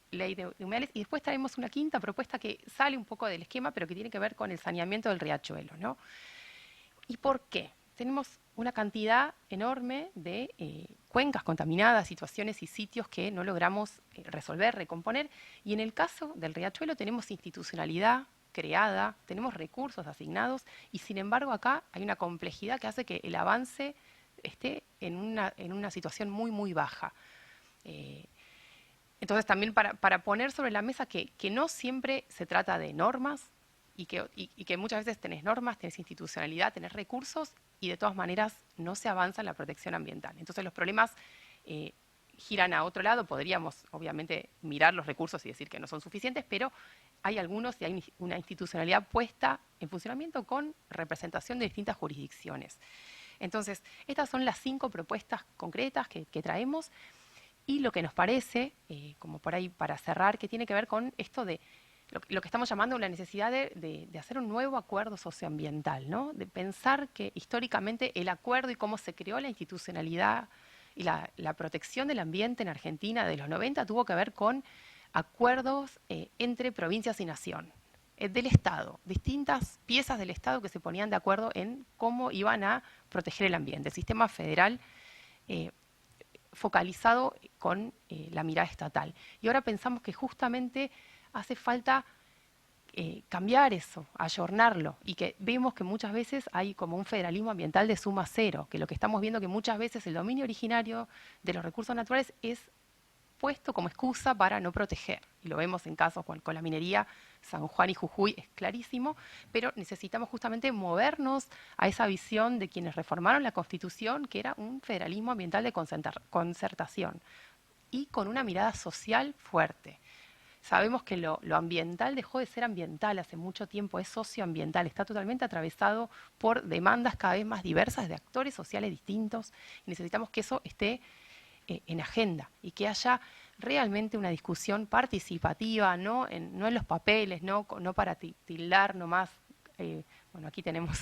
ley de humedales, y después traemos una quinta propuesta que sale un poco del esquema, pero que tiene que ver con el saneamiento del riachuelo, ¿no? ¿Y por qué? Tenemos una cantidad enorme de cuencas contaminadas, situaciones y sitios que no logramos resolver, recomponer, y en el caso del riachuelo tenemos institucionalidad creada, tenemos recursos asignados, y sin embargo acá hay una complejidad que hace que el avance esté en una situación muy, muy baja. Entonces también para poner sobre la mesa que no siempre se trata de normas y que muchas veces tenés normas, tenés institucionalidad, tenés recursos y de todas maneras no se avanza en la protección ambiental. Entonces los problemas giran a otro lado, podríamos obviamente mirar los recursos y decir que no son suficientes, pero hay algunos y hay una institucionalidad puesta en funcionamiento con representación de distintas jurisdicciones. Entonces, estas son las 5 propuestas concretas que traemos. Y lo que nos parece, como por ahí para cerrar, que tiene que ver con esto de lo que estamos llamando la necesidad de hacer un nuevo acuerdo socioambiental, ¿no? De pensar que históricamente el acuerdo y cómo se creó la institucionalidad y la protección del ambiente en Argentina de los 90 tuvo que ver con acuerdos entre provincias y nación, del Estado, distintas piezas del Estado que se ponían de acuerdo en cómo iban a proteger el ambiente. El sistema federal focalizado con la mirada estatal. Y ahora pensamos que justamente hace falta cambiar eso, ayornarlo, y que vemos que muchas veces hay como un federalismo ambiental de suma cero, que lo que estamos viendo que muchas veces el dominio originario de los recursos naturales es puesto como excusa para no proteger. Y lo vemos en casos con la minería, San Juan y Jujuy es clarísimo, pero necesitamos justamente movernos a esa visión de quienes reformaron la Constitución, que era un federalismo ambiental de concertación y con una mirada social fuerte. Sabemos que lo ambiental dejó de ser ambiental hace mucho tiempo, es socioambiental, está totalmente atravesado por demandas cada vez más diversas de actores sociales distintos, y necesitamos que eso esté en agenda y que haya realmente una discusión participativa, no en los papeles, no para tildar nomás. Bueno, aquí tenemos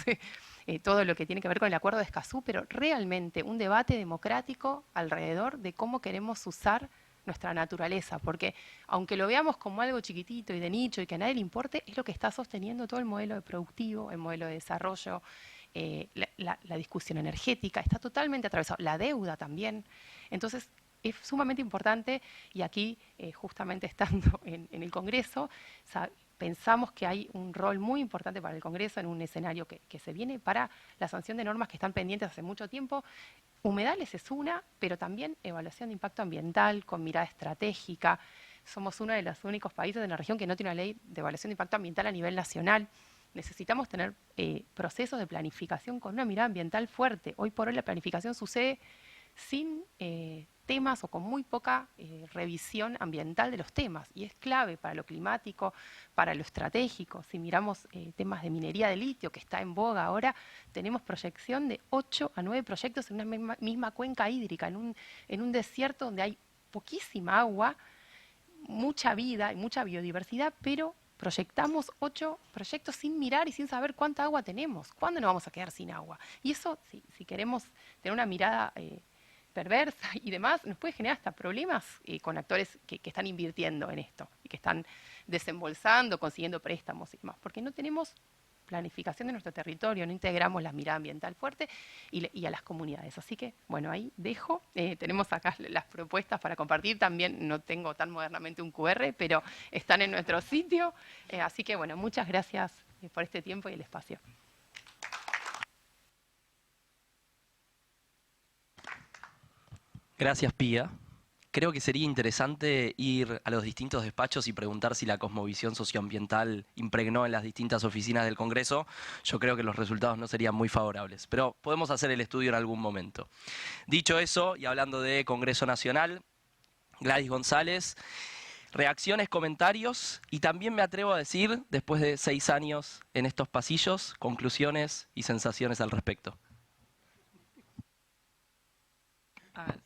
todo lo que tiene que ver con el acuerdo de Escazú, pero realmente un debate democrático alrededor de cómo queremos usar nuestra naturaleza, porque aunque lo veamos como algo chiquitito y de nicho y que a nadie le importe, es lo que está sosteniendo todo el modelo de productivo, el modelo de desarrollo, la discusión energética, está totalmente atravesado, la deuda también. Entonces, es sumamente importante, y aquí, justamente estando en el Congreso, pensamos que hay un rol muy importante para el Congreso en un escenario que se viene para la sanción de normas que están pendientes hace mucho tiempo. Humedales es una, pero también evaluación de impacto ambiental con mirada estratégica. Somos uno de los únicos países de la región que no tiene una ley de evaluación de impacto ambiental a nivel nacional. Necesitamos tener procesos de planificación con una mirada ambiental fuerte. Hoy por hoy la planificación sucede sin temas o con muy poca revisión ambiental de los temas, y es clave para lo climático, para lo estratégico. Si miramos temas de minería de litio, que está en boga ahora, tenemos proyección de 8 a 9 proyectos en una misma cuenca hídrica, en un desierto donde hay poquísima agua, mucha vida y mucha biodiversidad, pero proyectamos 8 proyectos sin mirar y sin saber cuánta agua tenemos. ¿Cuándo nos vamos a quedar sin agua? Y eso, si queremos tener una mirada perversa y demás, nos puede generar hasta problemas con actores que están invirtiendo en esto y que están desembolsando, consiguiendo préstamos y demás, porque no tenemos planificación de nuestro territorio, no integramos la mirada ambiental fuerte y a las comunidades. Así que, bueno, ahí dejo. Tenemos acá las propuestas para compartir. También no tengo tan modernamente un QR, pero están en nuestro sitio. Así que, bueno, muchas gracias por este tiempo y el espacio. Gracias, Pía. creo que sería interesante ir a los distintos despachos y preguntar si la cosmovisión socioambiental impregnó en las distintas oficinas del Congreso. Yo creo que los resultados no serían muy favorables, pero podemos hacer el estudio en algún momento. Dicho eso, y hablando de Congreso Nacional, Gladys González, reacciones, comentarios y también me atrevo a decir, después de 6 años en estos pasillos, conclusiones y sensaciones al respecto. A ver,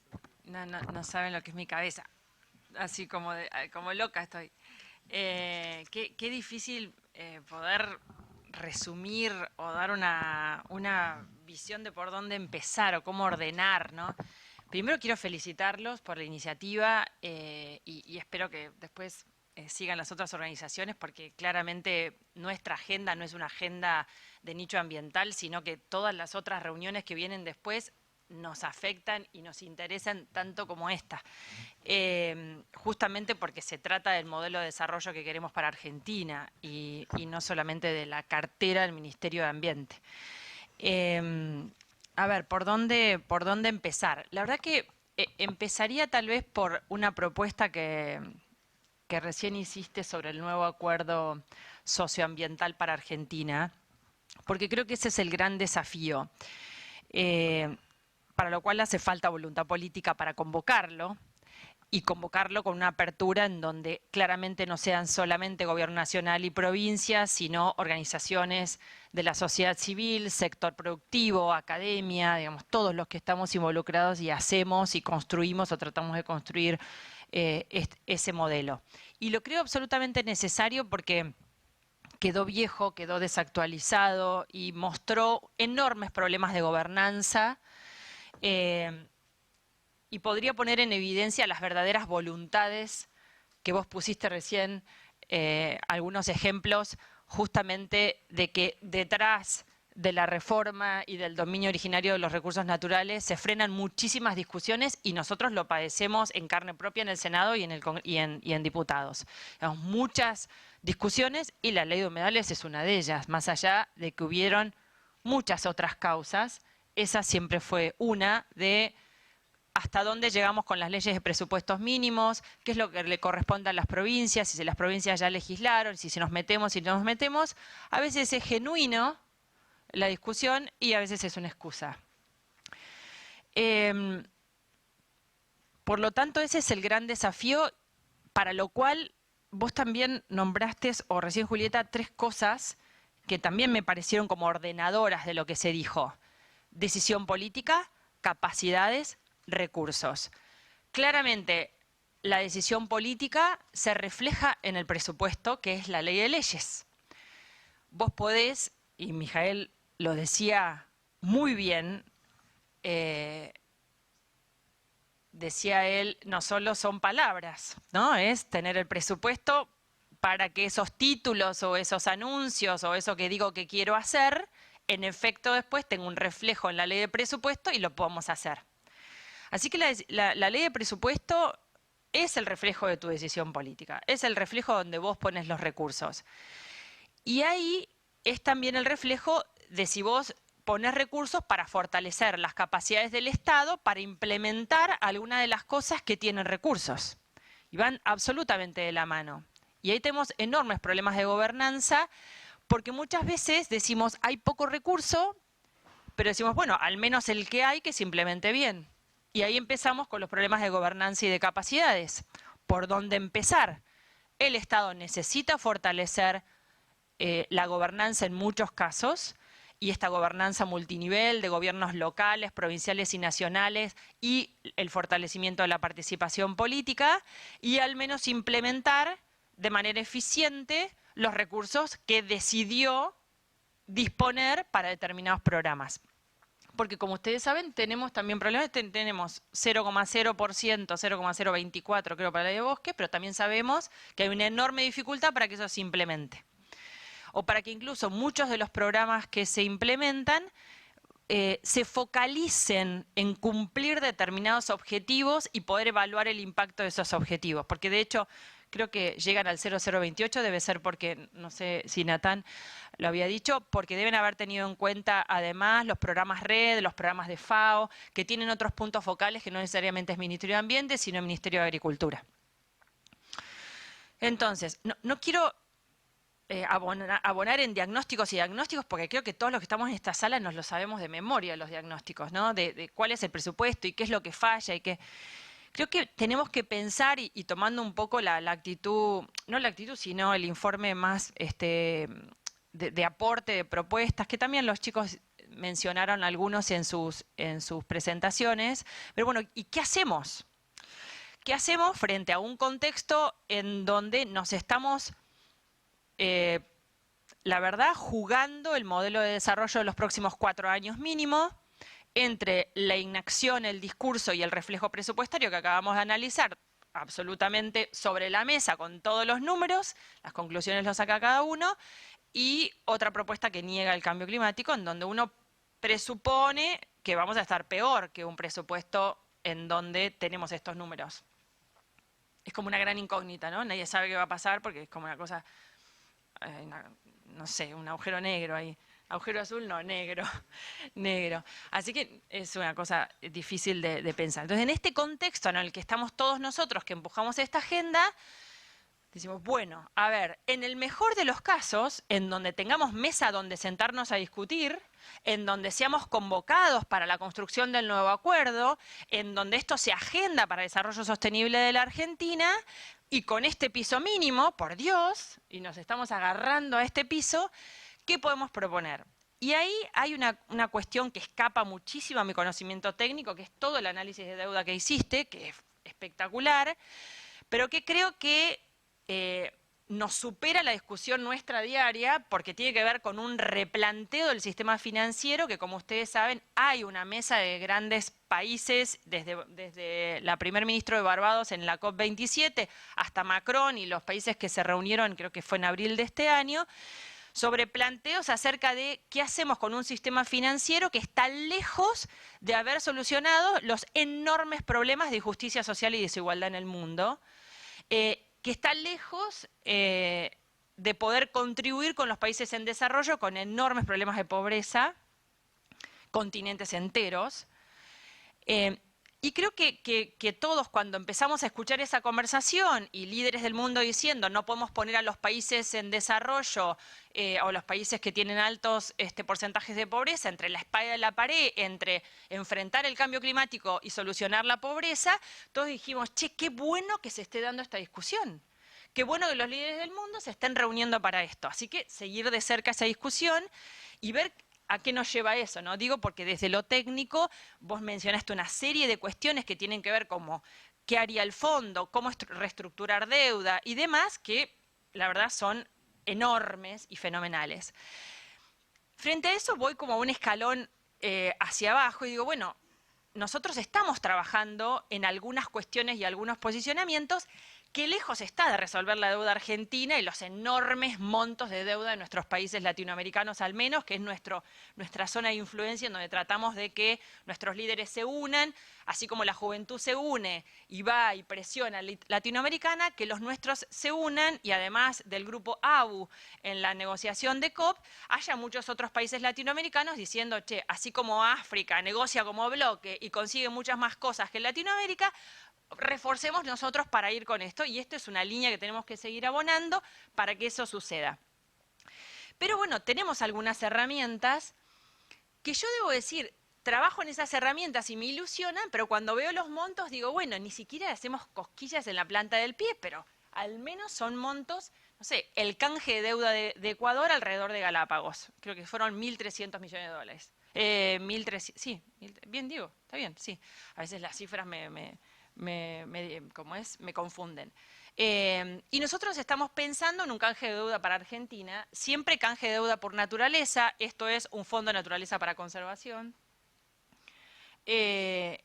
no saben lo que es mi cabeza, así como loca estoy. Qué difícil poder resumir o dar una visión de por dónde empezar o cómo ordenar, ¿no? Primero quiero felicitarlos por la iniciativa y espero que después sigan las otras organizaciones, porque claramente nuestra agenda no es una agenda de nicho ambiental, sino que todas las otras reuniones que vienen después nos afectan y nos interesan tanto como esta, justamente porque se trata del modelo de desarrollo que queremos para Argentina y no solamente de la cartera del Ministerio de Ambiente. A ver, ¿por dónde empezar? La verdad que empezaría tal vez por una propuesta que recién hiciste sobre el nuevo acuerdo socioambiental para Argentina, porque creo que ese es el gran desafío, para lo cual hace falta voluntad política para convocarlo, y convocarlo con una apertura en donde claramente no sean solamente gobierno nacional y provincias, sino organizaciones de la sociedad civil, sector productivo, academia, digamos, todos los que estamos involucrados y hacemos y construimos o tratamos de construir ese modelo. Y lo creo absolutamente necesario porque quedó viejo, quedó desactualizado y mostró enormes problemas de gobernanza, y podría poner en evidencia las verdaderas voluntades que vos pusiste recién, algunos ejemplos justamente de que detrás de la reforma y del dominio originario de los recursos naturales se frenan muchísimas discusiones y nosotros lo padecemos en carne propia en el Senado y en diputados. Tenemos muchas discusiones y la ley de humedales es una de ellas, más allá de que hubieron muchas otras causas, esa siempre fue una de hasta dónde llegamos con las leyes de presupuestos mínimos, qué es lo que le corresponde a las provincias, si las provincias ya legislaron, si nos metemos, si no nos metemos. A veces es genuino la discusión y a veces es una excusa. Por lo tanto, ese es el gran desafío, para lo cual vos también nombraste, o recién Julieta, 3 cosas que también me parecieron como ordenadoras de lo que se dijo. Decisión política, capacidades, recursos. Claramente, la decisión política se refleja en el presupuesto, que es la ley de leyes. Vos podés, y Mijael lo decía muy bien, decía él, no solo son palabras, ¿no? Es tener el presupuesto para que esos títulos o esos anuncios o eso que digo que quiero hacer, en efecto después tenga un reflejo en la ley de presupuesto y lo podamos hacer. Así que la ley de presupuesto es el reflejo de tu decisión política, es el reflejo donde vos pones los recursos. Y ahí es también el reflejo de si vos pones recursos para fortalecer las capacidades del Estado para implementar alguna de las cosas que tienen recursos. Y van absolutamente de la mano. Y ahí tenemos enormes problemas de gobernanza, porque muchas veces decimos hay poco recurso, pero decimos, bueno, al menos el que hay que se implemente bien. Y ahí empezamos con los problemas de gobernanza y de capacidades. ¿Por dónde empezar? El Estado necesita fortalecer la gobernanza en muchos casos, y esta gobernanza multinivel de gobiernos locales, provinciales y nacionales, y el fortalecimiento de la participación política, y al menos implementar de manera eficiente los recursos que decidió disponer para determinados programas. Porque como ustedes saben, tenemos también problemas, tenemos 0,0%, 0,024 creo para la ley de bosque, pero también sabemos que hay una enorme dificultad para que eso se implemente. O para que incluso muchos de los programas que se implementan se focalicen en cumplir determinados objetivos y poder evaluar el impacto de esos objetivos. Porque de hecho, creo que llegan al 0028, debe ser porque, no sé si Natán lo había dicho, porque deben haber tenido en cuenta además los programas RED, los programas de FAO, que tienen otros puntos focales que no necesariamente es Ministerio de Ambiente, sino Ministerio de Agricultura. Entonces, no quiero abonar en diagnósticos y diagnósticos, porque creo que todos los que estamos en esta sala nos lo sabemos de memoria, los diagnósticos, ¿no? De cuál es el presupuesto y qué es lo que falla y qué... Creo que tenemos que pensar y tomando un poco la actitud, no la actitud, sino el informe más de aporte, de propuestas, que también los chicos mencionaron algunos en sus presentaciones. Pero bueno, ¿y qué hacemos? ¿Qué hacemos frente a un contexto en donde nos estamos, la verdad, jugando el modelo de desarrollo de los próximos 4 años mínimo, entre la inacción, el discurso y el reflejo presupuestario que acabamos de analizar absolutamente sobre la mesa con todos los números, las conclusiones los saca cada uno, y otra propuesta que niega el cambio climático, en donde uno presupone que vamos a estar peor que un presupuesto en donde tenemos estos números. Es como una gran incógnita, ¿no? Nadie sabe qué va a pasar porque es como una cosa, no sé, un agujero negro ahí. Agujero azul, no, negro, negro. Así que es una cosa difícil de pensar. Entonces, en este contexto en el que estamos todos nosotros que empujamos esta agenda, decimos, bueno, a ver, en el mejor de los casos, en donde tengamos mesa donde sentarnos a discutir, en donde seamos convocados para la construcción del nuevo acuerdo, en donde esto se agenda para el desarrollo sostenible de la Argentina, y con este piso mínimo, por Dios, y nos estamos agarrando a este piso, ¿qué podemos proponer? Y ahí hay una cuestión que escapa muchísimo a mi conocimiento técnico, que es todo el análisis de deuda que hiciste, que es espectacular, pero que creo que nos supera la discusión nuestra diaria, porque tiene que ver con un replanteo del sistema financiero, que como ustedes saben, hay una mesa de grandes países, desde la primer ministro de Barbados en la COP27, hasta Macron y los países que se reunieron, creo que fue en abril de este año, sobre planteos acerca de qué hacemos con un sistema financiero que está lejos de haber solucionado los enormes problemas de injusticia social y desigualdad en el mundo, que está lejos de poder contribuir con los países en desarrollo con enormes problemas de pobreza, continentes enteros. Y creo que todos cuando empezamos a escuchar esa conversación y líderes del mundo diciendo no podemos poner a los países en desarrollo o los países que tienen altos porcentajes de pobreza entre la espada y la pared, entre enfrentar el cambio climático y solucionar la pobreza, todos dijimos, che, qué bueno que se esté dando esta discusión. Qué bueno que los líderes del mundo se estén reuniendo para esto. Así que seguir de cerca esa discusión y ver ¿a qué nos lleva eso? ¿No? Digo porque desde lo técnico vos mencionaste una serie de cuestiones que tienen que ver como qué haría el fondo, cómo reestructurar deuda y demás, que la verdad son enormes y fenomenales. Frente a eso voy como un escalón hacia abajo y digo, bueno, nosotros estamos trabajando en algunas cuestiones y algunos posicionamientos. Qué lejos está de resolver la deuda argentina y los enormes montos de deuda de nuestros países latinoamericanos al menos, que es nuestra zona de influencia en donde tratamos de que nuestros líderes se unan, así como la juventud se une y va y presiona a latinoamericana, que los nuestros se unan y además del grupo ABU en la negociación de COP, haya muchos otros países latinoamericanos diciendo, che, así como África negocia como bloque y consigue muchas más cosas que Latinoamérica, reforcemos nosotros para ir con esto y esto es una línea que tenemos que seguir abonando para que eso suceda. Pero bueno, tenemos algunas herramientas que yo debo decir, trabajo en esas herramientas y me ilusionan, pero cuando veo los montos digo, bueno, ni siquiera hacemos cosquillas en la planta del pie, pero al menos son montos, no sé, el canje de deuda de Ecuador alrededor de Galápagos, creo que fueron 1.300 millones de dólares. 1.300, sí, bien digo, está bien, sí. A veces las cifras me confunden. Y nosotros estamos pensando en un canje de deuda para Argentina, siempre canje de deuda por naturaleza, esto es un fondo de naturaleza para conservación, que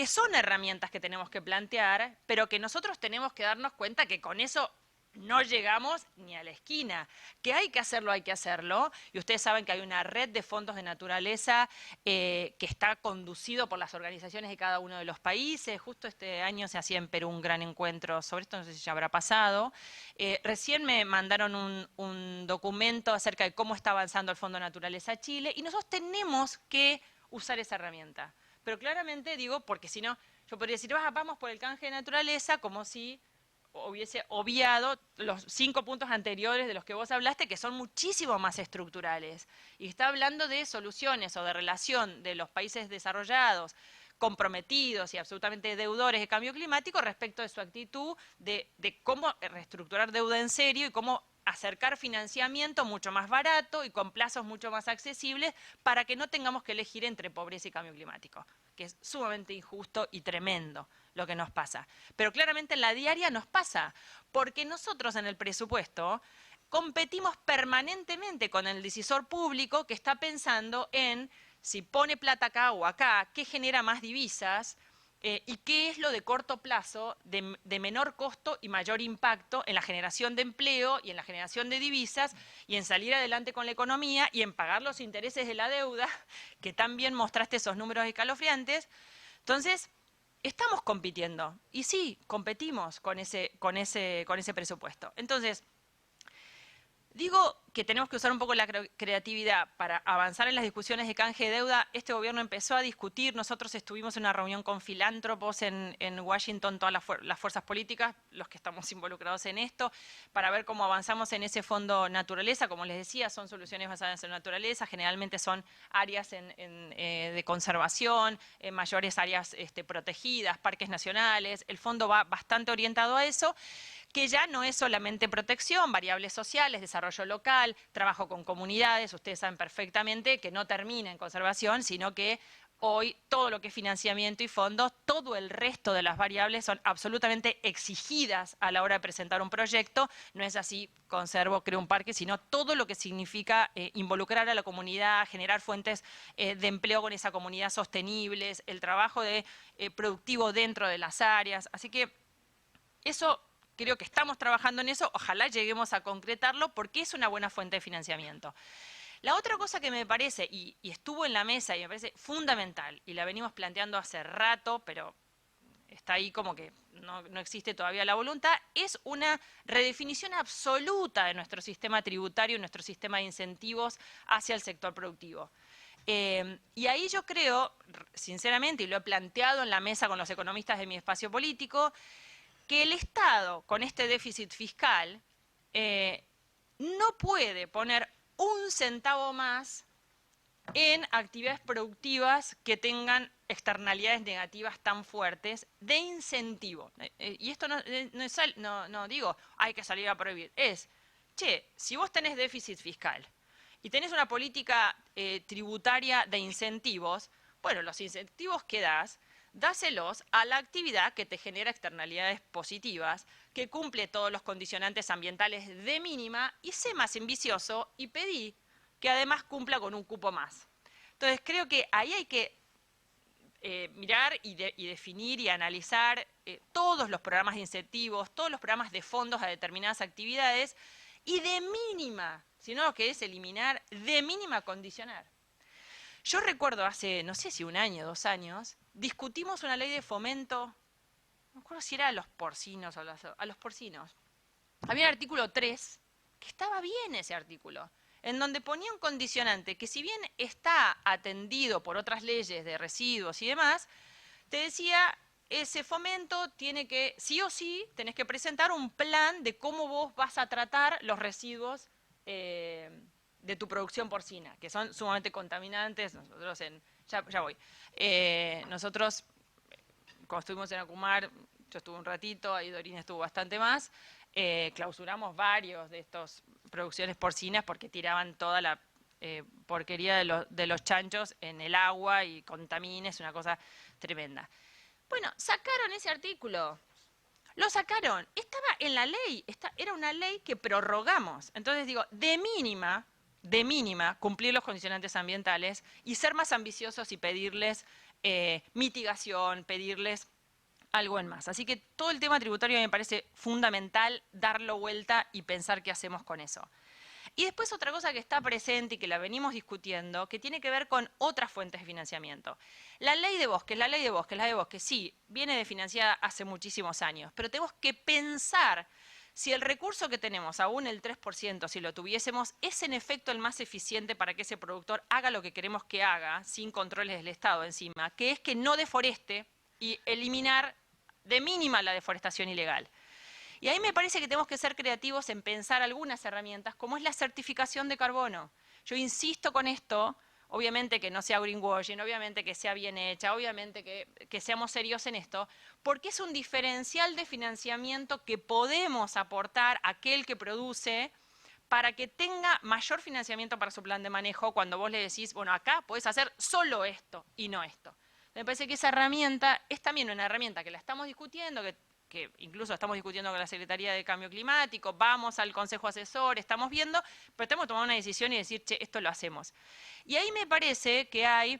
son herramientas que tenemos que plantear, pero que nosotros tenemos que darnos cuenta que con eso no llegamos ni a la esquina. Que hay que hacerlo, hay que hacerlo. Y ustedes saben que hay una red de fondos de naturaleza que está conducido por las organizaciones de cada uno de los países. Justo este año se hacía en Perú un gran encuentro sobre esto, no sé si ya habrá pasado. Recién me mandaron un documento acerca de cómo está avanzando el Fondo Naturaleza Chile y nosotros tenemos que usar esa herramienta. Pero claramente digo, porque si no, yo podría decir, vamos por el canje de naturaleza como si hubiese obviado los 5 puntos anteriores de los que vos hablaste, que son muchísimo más estructurales. Y está hablando de soluciones o de relación de los países desarrollados, comprometidos y absolutamente deudores de cambio climático respecto de su actitud de cómo reestructurar deuda en serio y cómo acercar financiamiento mucho más barato y con plazos mucho más accesibles para que no tengamos que elegir entre pobreza y cambio climático, que es sumamente injusto y tremendo lo que nos pasa. Pero claramente en la diaria nos pasa, porque nosotros en el presupuesto competimos permanentemente con el decisor público que está pensando en si pone plata acá o acá, qué genera más divisas y qué es lo de corto plazo, de menor costo y mayor impacto en la generación de empleo y en la generación de divisas y en salir adelante con la economía y en pagar los intereses de la deuda, que también mostraste esos números escalofriantes. Entonces, estamos compitiendo y sí, competimos con ese presupuesto. Entonces, digo que tenemos que usar un poco la creatividad para avanzar en las discusiones de canje de deuda. Este gobierno empezó a discutir, nosotros estuvimos en una reunión con filántropos en Washington, todas las fuerzas políticas, los que estamos involucrados en esto, para ver cómo avanzamos en ese fondo naturaleza. Como les decía, son soluciones basadas en naturaleza, generalmente son áreas de conservación, mayores áreas protegidas, parques nacionales. El fondo va bastante orientado a eso, que ya no es solamente protección, variables sociales, desarrollo local, trabajo con comunidades. Ustedes saben perfectamente que no termina en conservación, sino que hoy todo lo que es financiamiento y fondos, todo el resto de las variables son absolutamente exigidas a la hora de presentar un proyecto. No es así, conservo, creo un parque, sino todo lo que significa involucrar a la comunidad, generar fuentes de empleo con esa comunidad sostenibles, el trabajo productivo dentro de las áreas. Así que eso... Creo que estamos trabajando en eso, ojalá lleguemos a concretarlo porque es una buena fuente de financiamiento. La otra cosa que me parece, y estuvo en la mesa y me parece fundamental, y la venimos planteando hace rato, pero está ahí como que no existe todavía la voluntad, es una redefinición absoluta de nuestro sistema tributario, nuestro sistema de incentivos hacia el sector productivo. Y ahí yo creo, sinceramente, y lo he planteado en la mesa con los economistas de mi espacio político, que el Estado, con este déficit fiscal, no puede poner un centavo más en actividades productivas que tengan externalidades negativas tan fuertes de incentivo. Y esto no digo, hay que salir a prohibir, es, si vos tenés déficit fiscal y tenés una política tributaria de incentivos, bueno, los incentivos que dáselos a la actividad que te genera externalidades positivas, que cumple todos los condicionantes ambientales de mínima y sé más ambicioso y pedí que además cumpla con un cupo más. Entonces creo que ahí hay que mirar y definir y analizar todos los programas de incentivos, todos los programas de fondos a determinadas actividades y de mínima, si no lo que es eliminar, de mínima condicionar. Yo recuerdo hace, no sé si 1 año, 2 años, discutimos una ley de fomento, no me acuerdo si era a los porcinos o a los porcinos. Había un artículo 3, que estaba bien ese artículo, en donde ponía un condicionante que si bien está atendido por otras leyes de residuos y demás, te decía, ese fomento tiene que, sí o sí, tenés que presentar un plan de cómo vos vas a tratar los residuos de tu producción porcina, que son sumamente contaminantes. Nosotros ya voy. Nosotros, cuando estuvimos en Acumar, yo estuve un ratito, ahí Dorina estuvo bastante más, clausuramos varios de estas producciones porcinas porque tiraban toda la porquería de los chanchos en el agua y contamina, es una cosa tremenda. Bueno, sacaron ese artículo. Lo sacaron. Estaba en la ley. Era una ley que prorrogamos. Entonces digo, de mínima, cumplir los condicionantes ambientales y ser más ambiciosos y pedirles mitigación, pedirles algo en más. Así que todo el tema tributario me parece fundamental darlo vuelta y pensar qué hacemos con eso. Y después otra cosa que está presente y que la venimos discutiendo, que tiene que ver con otras fuentes de financiamiento. La ley de bosques, la ley de bosques, sí, viene de financiada hace muchísimos años, pero tenemos que pensar si el recurso que tenemos, aún el 3%, si lo tuviésemos, es en efecto el más eficiente para que ese productor haga lo que queremos que haga, sin controles del Estado encima, que es que no deforeste y eliminar de mínima la deforestación ilegal. Y ahí me parece que tenemos que ser creativos en pensar algunas herramientas, como es la certificación de carbono. Yo insisto con esto, obviamente que no sea greenwashing, obviamente que sea bien hecha, obviamente que seamos serios en esto, porque es un diferencial de financiamiento que podemos aportar a aquel que produce para que tenga mayor financiamiento para su plan de manejo cuando vos le decís, bueno, acá podés hacer solo esto y no esto. Me parece que esa herramienta es también una herramienta que la estamos discutiendo, que incluso estamos discutiendo con la Secretaría de Cambio Climático, vamos al Consejo Asesor, estamos viendo, pero tenemos que tomar una decisión y decir, che, esto lo hacemos. Y ahí me parece que hay,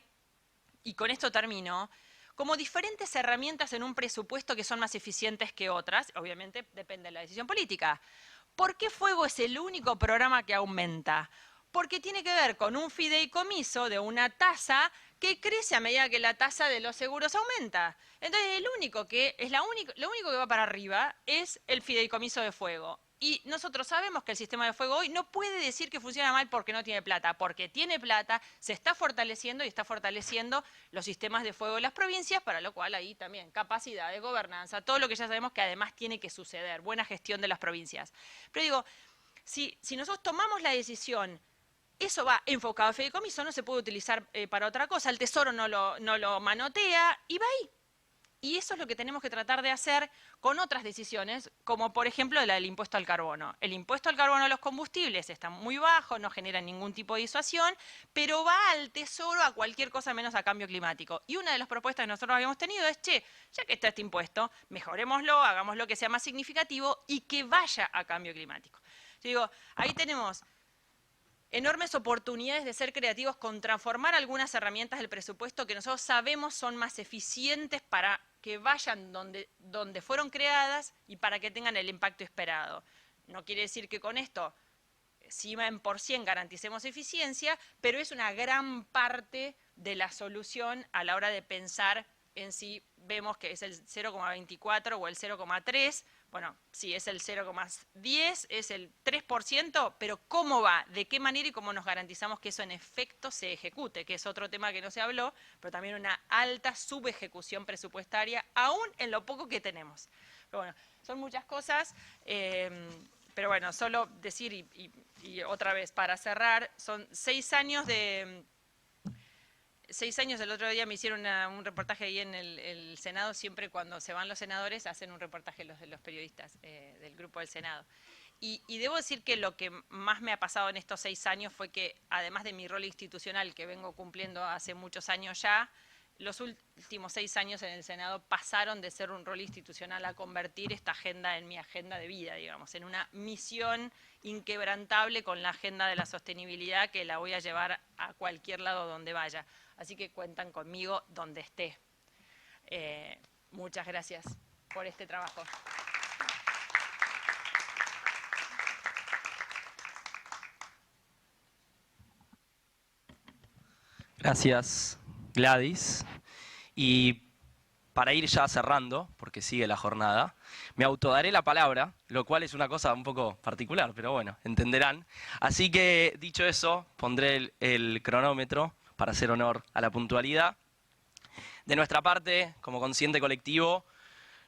y con esto termino, como diferentes herramientas en un presupuesto que son más eficientes que otras, obviamente depende de la decisión política. ¿Por qué Fuego es el único programa que aumenta? Porque tiene que ver con un fideicomiso de una tasa que crece a medida que la tasa de los seguros aumenta. Entonces, lo único que va para arriba es el fideicomiso de Fuego. Y nosotros sabemos que el sistema de Fuego hoy no puede decir que funciona mal porque no tiene plata, porque tiene plata, se está fortaleciendo y está fortaleciendo los sistemas de fuego de las provincias, para lo cual ahí también capacidad de gobernanza, todo lo que ya sabemos que además tiene que suceder, buena gestión de las provincias. Pero digo, si nosotros tomamos la decisión, eso va enfocado a fideicomiso, no se puede utilizar para otra cosa, el Tesoro no lo manotea y va ahí. Y eso es lo que tenemos que tratar de hacer con otras decisiones, como por ejemplo la del impuesto al carbono. El impuesto al carbono a los combustibles está muy bajo, no genera ningún tipo de disuasión, pero va al Tesoro a cualquier cosa menos a cambio climático. Y una de las propuestas que nosotros habíamos tenido es, che, ya que está este impuesto, mejorémoslo, hagámoslo que sea más significativo y que vaya a cambio climático. Yo digo, ahí tenemos enormes oportunidades de ser creativos con transformar algunas herramientas del presupuesto que nosotros sabemos son más eficientes para que vayan donde fueron creadas y para que tengan el impacto esperado. No quiere decir que con esto 100% garanticemos eficiencia, pero es una gran parte de la solución a la hora de pensar en si vemos que es el 0,24 o el 0,3, bueno, si es el 0,10, es el 3%, pero ¿cómo va? ¿De qué manera y cómo nos garantizamos que eso en efecto se ejecute? Que es otro tema que no se habló, pero también una alta subejecución presupuestaria, aún en lo poco que tenemos. Pero bueno, son muchas cosas, pero bueno, solo decir, y otra vez para cerrar, son 6 años de... 6 años, el otro día me hicieron un reportaje ahí en el Senado, siempre cuando se van los senadores hacen un reportaje los periodistas del grupo del Senado. Y debo decir que lo que más me ha pasado en estos 6 años fue que, además de mi rol institucional que vengo cumpliendo hace muchos años ya, los últimos 6 años en el Senado pasaron de ser un rol institucional a convertir esta agenda en mi agenda de vida, digamos, en una misión inquebrantable con la agenda de la sostenibilidad que la voy a llevar a cualquier lado donde vaya. Así que cuentan conmigo donde esté. Muchas gracias por este trabajo. Gracias, Gladys. Y para ir ya cerrando, porque sigue la jornada, me autodaré la palabra, lo cual es una cosa un poco particular, pero bueno, entenderán. Así que, dicho eso, pondré el cronómetro para hacer honor a la puntualidad. De nuestra parte, como consciente colectivo,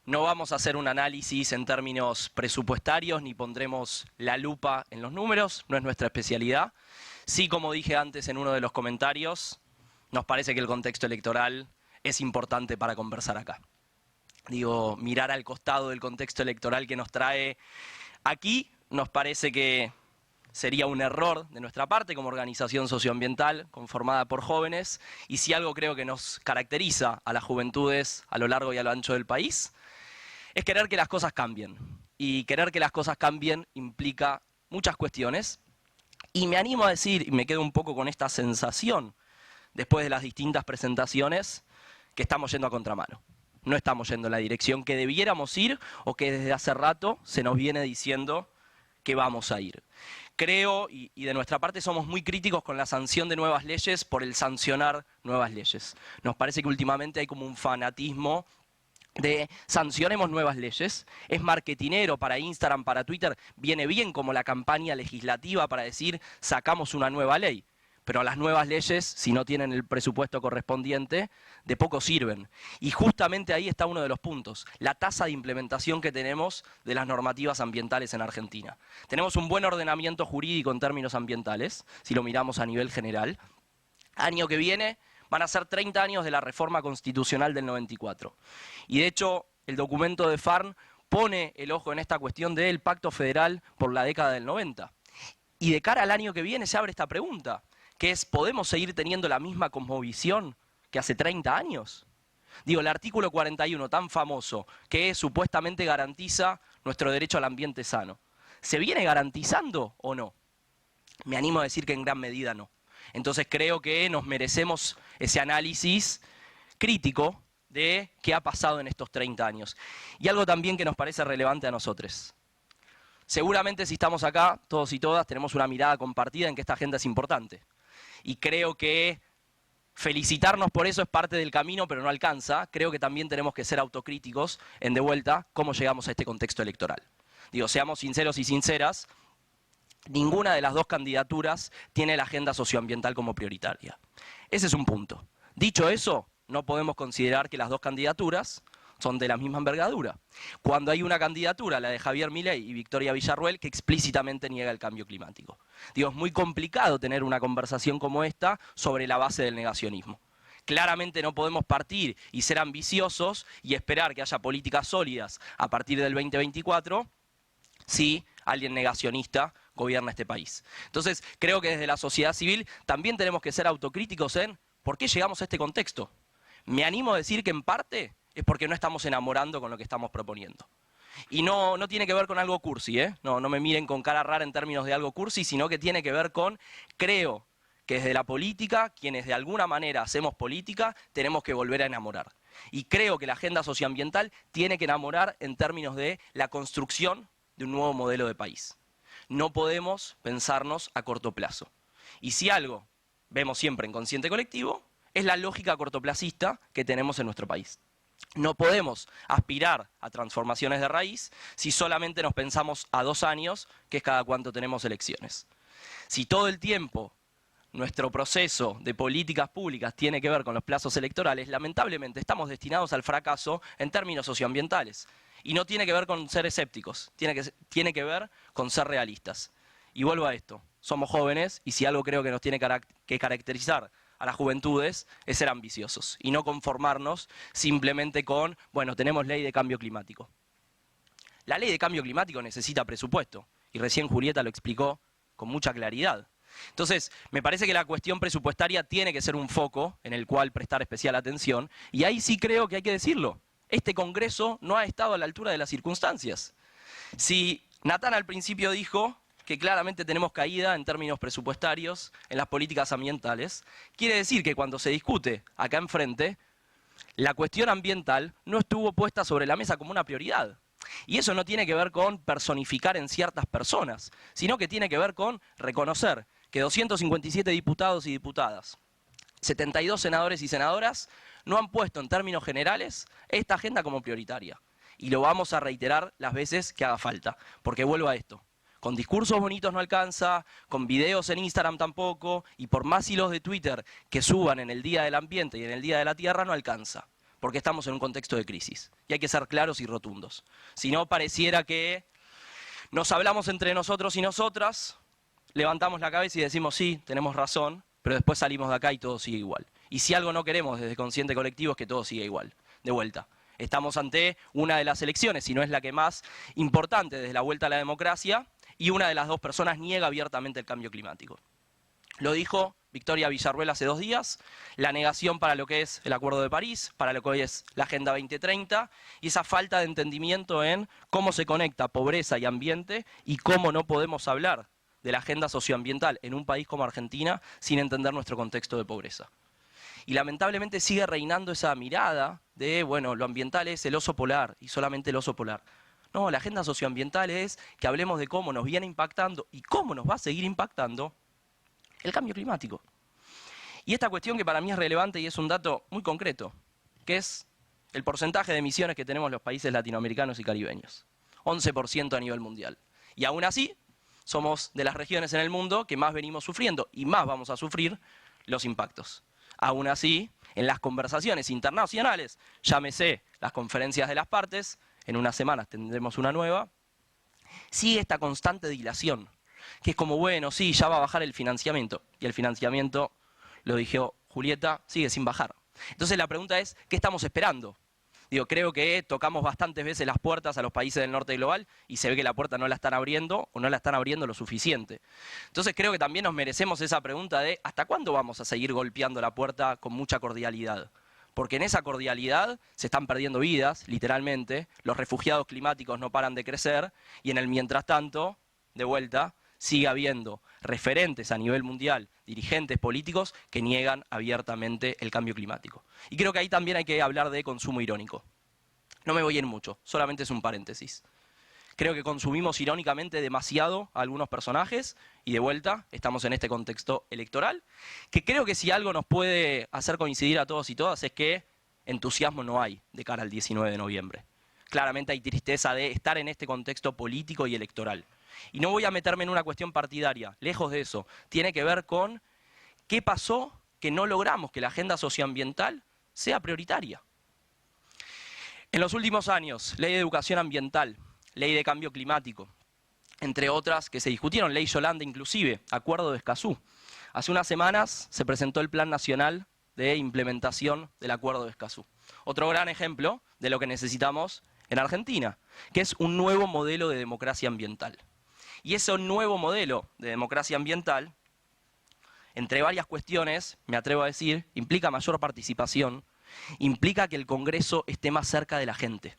no vamos a hacer un análisis en términos presupuestarios, ni pondremos la lupa en los números, no es nuestra especialidad. Sí, como dije antes en uno de los comentarios, nos parece que el contexto electoral es importante para conversar acá. Digo, mirar al costado del contexto electoral que nos trae aquí, nos parece que sería un error de nuestra parte como organización socioambiental conformada por jóvenes, y si algo creo que nos caracteriza a las juventudes a lo largo y a lo ancho del país, es querer que las cosas cambien. Y querer que las cosas cambien implica muchas cuestiones, y me animo a decir, y me quedo un poco con esta sensación, después de las distintas presentaciones, que estamos yendo a contramano. no estamos yendo en la dirección que debiéramos ir o que desde hace rato se nos viene diciendo que vamos a ir. Creo, y de nuestra parte somos muy críticos con la sanción de nuevas leyes por el sancionar nuevas leyes. Nos parece que últimamente hay como un fanatismo de sancionemos nuevas leyes. Es marketinero para Instagram, para Twitter, viene bien como la campaña legislativa para decir sacamos una nueva ley. Pero las nuevas leyes, si no tienen el presupuesto correspondiente, de poco sirven. Y justamente ahí está uno de los puntos, la tasa de implementación que tenemos de las normativas ambientales en Argentina. Tenemos un buen ordenamiento jurídico en términos ambientales, si lo miramos a nivel general. Año que viene van a ser 30 años de la reforma constitucional del 94. Y de hecho, el documento de Farn pone el ojo en esta cuestión del pacto federal por la década del 90. Y de cara al año que viene se abre esta pregunta, que es, ¿podemos seguir teniendo la misma cosmovisión que hace 30 años? Digo, el artículo 41, tan famoso, que supuestamente garantiza nuestro derecho al ambiente sano, ¿se viene garantizando o no? Me animo a decir que en gran medida no. Entonces creo que nos merecemos ese análisis crítico de qué ha pasado en estos 30 años. Y algo también que nos parece relevante a nosotros. Seguramente si estamos acá, todos y todas, tenemos una mirada compartida en que esta agenda es importante. Y creo que felicitarnos por eso es parte del camino, pero no alcanza. Creo que también tenemos que ser autocríticos en de vuelta cómo llegamos a este contexto electoral. Digo, seamos sinceros y sinceras, ninguna de las dos candidaturas tiene la agenda socioambiental como prioritaria. Ese es un punto. Dicho eso, no podemos considerar que las dos candidaturas son de la misma envergadura. Cuando hay una candidatura, la de Javier Milei y Victoria Villarruel, que explícitamente niega el cambio climático. Digo, es muy complicado tener una conversación como esta sobre la base del negacionismo. Claramente no podemos partir y ser ambiciosos y esperar que haya políticas sólidas a partir del 2024 si alguien negacionista gobierna este país. Entonces, creo que desde la sociedad civil también tenemos que ser autocríticos en por qué llegamos a este contexto. Me animo a decir que en parte es porque no estamos enamorando con lo que estamos proponiendo. Y no tiene que ver con algo cursi, ¿eh? No me miren con cara rara en términos de algo cursi, sino que tiene que ver con, creo que desde la política, quienes de alguna manera hacemos política, tenemos que volver a enamorar. Y creo que la agenda socioambiental tiene que enamorar en términos de la construcción de un nuevo modelo de país. No podemos pensarnos a corto plazo. Y si algo vemos siempre en Consciente Colectivo, es la lógica cortoplacista que tenemos en nuestro país. No podemos aspirar a transformaciones de raíz si solamente nos pensamos a 2 años, que es cada cuánto tenemos elecciones. Si todo el tiempo nuestro proceso de políticas públicas tiene que ver con los plazos electorales, lamentablemente estamos destinados al fracaso en términos socioambientales. Y no tiene que ver con ser escépticos, tiene que ver con ser realistas. Y vuelvo a esto, somos jóvenes y si algo creo que nos tiene que caracterizar a las juventudes es ser ambiciosos y no conformarnos simplemente con, bueno, tenemos ley de cambio climático. La ley de cambio climático necesita presupuesto y recién Julieta lo explicó con mucha claridad. Entonces, me parece que la cuestión presupuestaria tiene que ser un foco en el cual prestar especial atención y ahí sí creo que hay que decirlo. Este Congreso no ha estado a la altura de las circunstancias. Si Natán al principio dijo que claramente tenemos caída en términos presupuestarios en las políticas ambientales, quiere decir que cuando se discute acá enfrente, la cuestión ambiental no estuvo puesta sobre la mesa como una prioridad. Y eso no tiene que ver con personificar en ciertas personas, sino que tiene que ver con reconocer que 257 diputados y diputadas, 72 senadores y senadoras, no han puesto en términos generales esta agenda como prioritaria. Y lo vamos a reiterar las veces que haga falta, porque vuelvo a esto. Con discursos bonitos no alcanza, con videos en Instagram tampoco, y por más hilos de Twitter que suban en el Día del Ambiente y en el Día de la Tierra no alcanza, porque estamos en un contexto de crisis. Y hay que ser claros y rotundos. Si no, pareciera que nos hablamos entre nosotros y nosotras, levantamos la cabeza y decimos sí, tenemos razón, pero después salimos de acá y todo sigue igual. Y si algo no queremos desde Consciente Colectivo es que todo siga igual, de vuelta. Estamos ante una de las elecciones, si no es la que más importante desde la vuelta a la democracia, y una de las dos personas niega abiertamente el cambio climático. Lo dijo Victoria Villarruel hace 2 días, la negación para lo que es el Acuerdo de París, para lo que hoy es la Agenda 2030, y esa falta de entendimiento en cómo se conecta pobreza y ambiente y cómo no podemos hablar de la agenda socioambiental en un país como Argentina sin entender nuestro contexto de pobreza. Y lamentablemente sigue reinando esa mirada de, bueno, lo ambiental es el oso polar y solamente el oso polar. No, la agenda socioambiental es que hablemos de cómo nos viene impactando y cómo nos va a seguir impactando el cambio climático. Y esta cuestión que para mí es relevante y es un dato muy concreto, que es el porcentaje de emisiones que tenemos los países latinoamericanos y caribeños. 11% a nivel mundial. Y aún así, somos de las regiones en el mundo que más venimos sufriendo y más vamos a sufrir los impactos. Aún así, en las conversaciones internacionales, llámese las conferencias de las partes, en unas semanas tendremos una nueva, sigue esta constante dilación, que es como, bueno, sí, ya va a bajar el financiamiento. Y el financiamiento, lo dijo Julieta, sigue sin bajar. Entonces la pregunta es, ¿qué estamos esperando? Digo, creo que tocamos bastantes veces las puertas a los países del norte global y se ve que la puerta no la están abriendo o no la están abriendo lo suficiente. Entonces creo que también nos merecemos esa pregunta de ¿hasta cuándo vamos a seguir golpeando la puerta con mucha cordialidad? Porque en esa cordialidad se están perdiendo vidas, literalmente, los refugiados climáticos no paran de crecer y en el mientras tanto, de vuelta, sigue habiendo referentes a nivel mundial, dirigentes políticos que niegan abiertamente el cambio climático. Y creo que ahí también hay que hablar de consumo irónico. No me voy a ir mucho, solamente es un paréntesis. Creo que consumimos irónicamente demasiado a algunos personajes y de vuelta estamos en este contexto electoral, que creo que si algo nos puede hacer coincidir a todos y todas es que entusiasmo no hay de cara al 19 de noviembre. Claramente hay tristeza de estar en este contexto político y electoral. Y no voy a meterme en una cuestión partidaria, lejos de eso. Tiene que ver con qué pasó que no logramos que la agenda socioambiental sea prioritaria. En los últimos años, ley de educación ambiental, ley de cambio climático, entre otras que se discutieron, ley Yolanda inclusive, acuerdo de Escazú. Hace unas semanas se presentó el Plan Nacional de Implementación del Acuerdo de Escazú. Otro gran ejemplo de lo que necesitamos en Argentina, que es un nuevo modelo de democracia ambiental. Y ese nuevo modelo de democracia ambiental, entre varias cuestiones, me atrevo a decir, implica mayor participación, implica que el Congreso esté más cerca de la gente.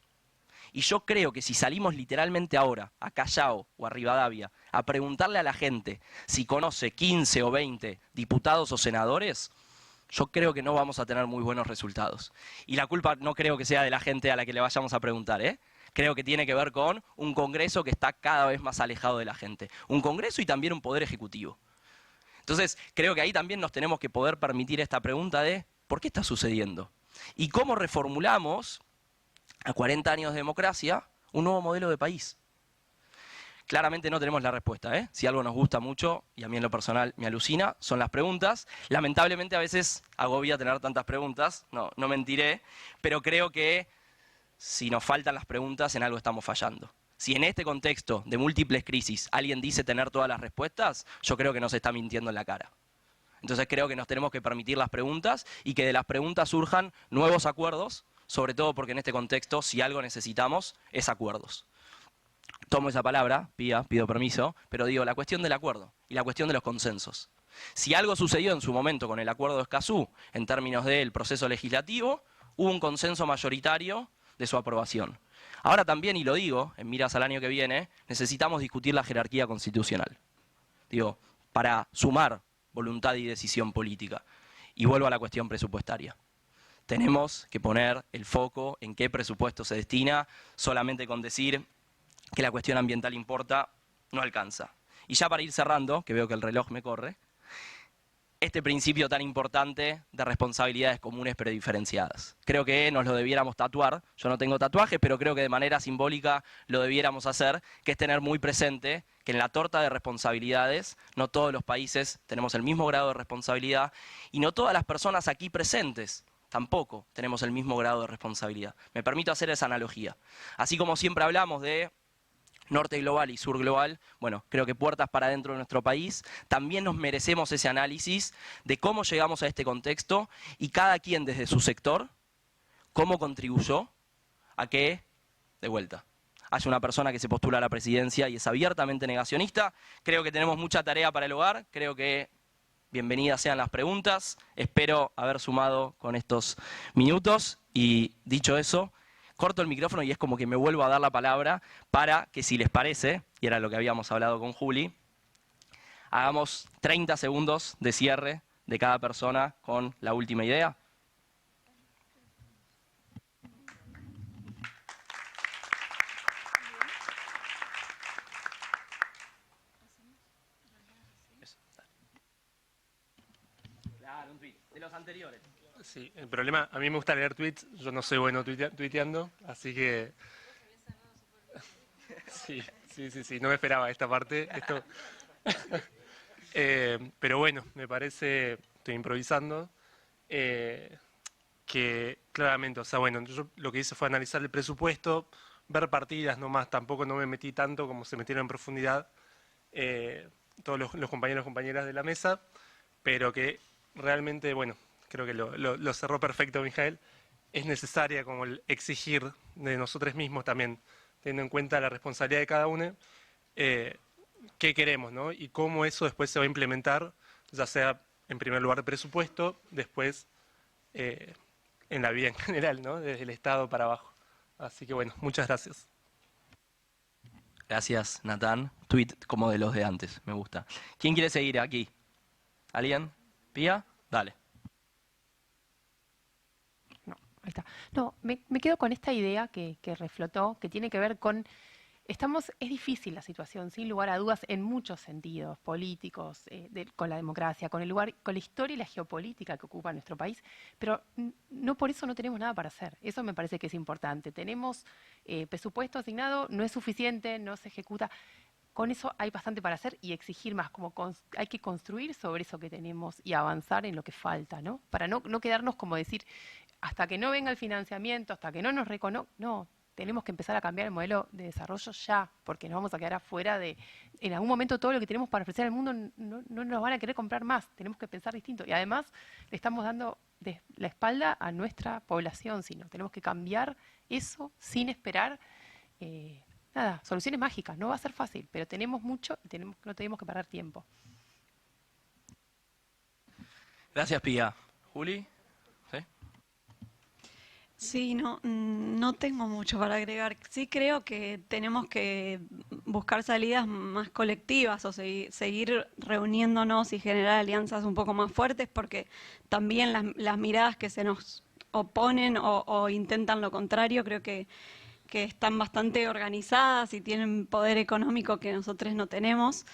Y yo creo que si salimos literalmente ahora, a Callao o a Rivadavia, a preguntarle a la gente si conoce 15 o 20 diputados o senadores, yo creo que no vamos a tener muy buenos resultados. Y la culpa no creo que sea de la gente a la que le vayamos a preguntar, ¿eh? Creo que tiene que ver con un Congreso que está cada vez más alejado de la gente. Un Congreso y también un Poder Ejecutivo. Entonces, creo que ahí también nos tenemos que poder permitir esta pregunta de ¿por qué está sucediendo? Y cómo reformulamos, a 40 años de democracia, un nuevo modelo de país. Claramente no tenemos la respuesta, ¿eh? Si algo nos gusta mucho, y a mí en lo personal me alucina, son las preguntas. Lamentablemente a veces agobia tener tantas preguntas, no mentiré, pero creo que si nos faltan las preguntas, en algo estamos fallando. Si en este contexto de múltiples crisis alguien dice tener todas las respuestas, yo creo que nos está mintiendo en la cara. Entonces creo que nos tenemos que permitir las preguntas y que de las preguntas surjan nuevos acuerdos, sobre todo porque en este contexto, si algo necesitamos, es acuerdos. Tomo esa palabra, pido permiso, pero digo la cuestión del acuerdo y la cuestión de los consensos. Si algo sucedió en su momento con el Acuerdo de Escazú, en términos del proceso legislativo, hubo un consenso mayoritario de su aprobación. Ahora también, y lo digo, en miras al año que viene, necesitamos discutir la jerarquía constitucional. Digo, para sumar voluntad y decisión política. Y vuelvo a la cuestión presupuestaria. Tenemos que poner el foco en qué presupuesto se destina, solamente con decir que la cuestión ambiental importa, no alcanza. Y ya para ir cerrando, que veo que el reloj me corre, este principio tan importante de responsabilidades comunes pero diferenciadas. Creo que nos lo debiéramos tatuar, yo no tengo tatuajes, pero creo que de manera simbólica lo debiéramos hacer, que es tener muy presente que en la torta de responsabilidades no todos los países tenemos el mismo grado de responsabilidad y no todas las personas aquí presentes tampoco tenemos el mismo grado de responsabilidad. Me permito hacer esa analogía. Así como siempre hablamos de norte global y sur global, bueno, creo que puertas para dentro de nuestro país, también nos merecemos ese análisis de cómo llegamos a este contexto y cada quien desde su sector, cómo contribuyó a que, de vuelta, haya una persona que se postula a la presidencia y es abiertamente negacionista. Creo que tenemos mucha tarea para el hogar, creo que bienvenidas sean las preguntas, espero haber sumado con estos minutos y dicho eso, corto el micrófono y es como que me vuelvo a dar la palabra para que, si les parece, y era lo que habíamos hablado con Juli, hagamos 30 segundos de cierre de cada persona con la última idea. los anteriores. Sí, el problema, a mí me gusta leer tweets, yo no soy bueno tuiteando, así que... Sí, no me esperaba esta parte. Esto... pero bueno, me parece, estoy improvisando, que claramente, o sea, bueno, yo lo que hice fue analizar el presupuesto, ver partidas nomás, tampoco no me metí tanto como se metieron en profundidad todos los compañeros y compañeras de la mesa, pero que realmente, bueno, creo que lo cerró perfecto Mijael, es necesaria como el exigir de nosotros mismos también, teniendo en cuenta la responsabilidad de cada uno, qué queremos, ¿no? Y cómo eso después se va a implementar, ya sea en primer lugar de presupuesto, después en la vida en general, ¿no? Desde el Estado para abajo. Así que bueno, muchas gracias. Gracias, Natán. Tweet como de los de antes, me gusta. ¿Quién quiere seguir aquí? ¿Alguien? ¿Pía? Dale. No, ahí está. No, me quedo con esta idea que reflotó, que tiene que ver con... es difícil la situación, sin lugar a dudas, en muchos sentidos, políticos, con la democracia, con la historia y la geopolítica que ocupa nuestro país, pero no por eso no tenemos nada para hacer. Eso me parece que es importante. Tenemos presupuesto asignado, no es suficiente, no se ejecuta. Con eso hay bastante para hacer y exigir más, hay que construir sobre eso que tenemos y avanzar en lo que falta, ¿no? Para no quedarnos como decir, hasta que no venga el financiamiento, hasta que no nos reconozca, no. Tenemos que empezar a cambiar el modelo de desarrollo ya, porque nos vamos a quedar afuera de... En algún momento todo lo que tenemos para ofrecer al mundo no nos van a querer comprar más, tenemos que pensar distinto. Y además le estamos dando la espalda a nuestra población, sino tenemos que cambiar eso sin esperar soluciones mágicas. No va a ser fácil, pero tenemos mucho y no tenemos que perder tiempo. Gracias, Pía. ¿Juli? Sí, no tengo mucho para agregar. Sí creo que tenemos que buscar salidas más colectivas o seguir reuniéndonos y generar alianzas un poco más fuertes, porque también las miradas que se nos oponen o intentan lo contrario, creo que están bastante organizadas y tienen poder económico que nosotros no tenemos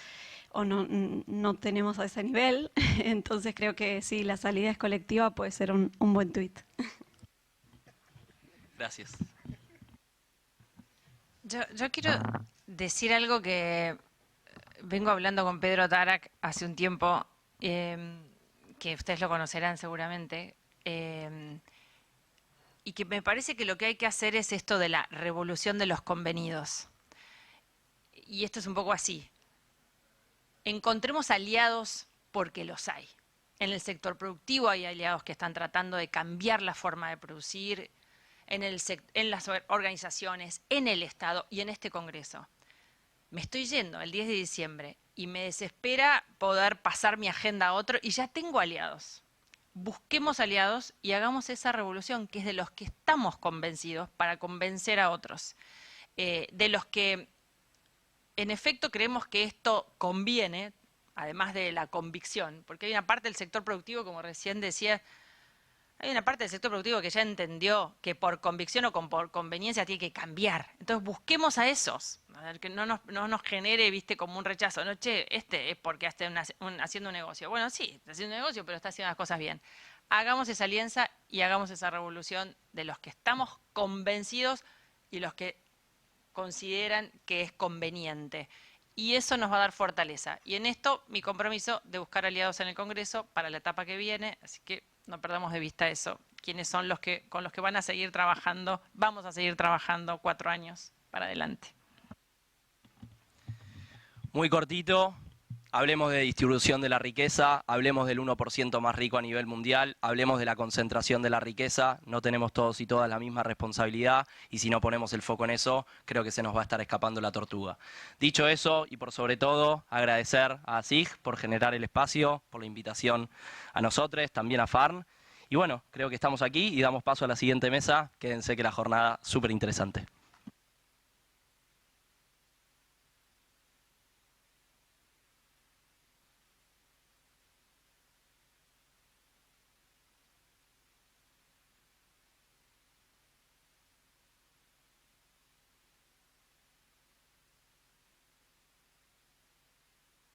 o no tenemos a ese nivel. Entonces creo que sí, la salida es colectiva, puede ser un buen tuit. Gracias. Yo quiero decir algo que vengo hablando con Pedro Tarac hace un tiempo, que ustedes lo conocerán seguramente, y que me parece que lo que hay que hacer es esto de la revolución de los convenidos. Y esto es un poco así. Encontremos aliados porque los hay. En el sector productivo hay aliados que están tratando de cambiar la forma de producir, en las organizaciones, en el Estado y en este Congreso. Me estoy yendo el 10 de diciembre y me desespera poder pasar mi agenda a otro y ya tengo aliados. Busquemos aliados y hagamos esa revolución que es de los que estamos convencidos para convencer a otros. De los que en efecto creemos que esto conviene, además de la convicción, porque hay una parte del sector productivo, como recién decía, hay una parte del sector productivo que ya entendió que por convicción o por conveniencia tiene que cambiar. Entonces busquemos a esos, que no nos genere, viste, como un rechazo. No, che, este es porque está haciendo un negocio. Bueno, sí, está haciendo un negocio, pero está haciendo las cosas bien. Hagamos esa alianza y hagamos esa revolución de los que estamos convencidos y los que consideran que es conveniente. Y eso nos va a dar fortaleza. Y en esto, mi compromiso de buscar aliados en el Congreso para la etapa que viene, así que no perdamos de vista eso, quiénes son con los que van a seguir trabajando, vamos a seguir trabajando 4 años para adelante. Muy cortito, hablemos de distribución de la riqueza, hablemos del 1% más rico a nivel mundial, hablemos de la concentración de la riqueza, no tenemos todos y todas la misma responsabilidad y si no ponemos el foco en eso, creo que se nos va a estar escapando la tortuga. Dicho eso, y por sobre todo, agradecer a SIG por generar el espacio, por la invitación a nosotros, también a FARN. Y bueno, creo que estamos aquí y damos paso a la siguiente mesa. Quédense que la jornada es súper interesante.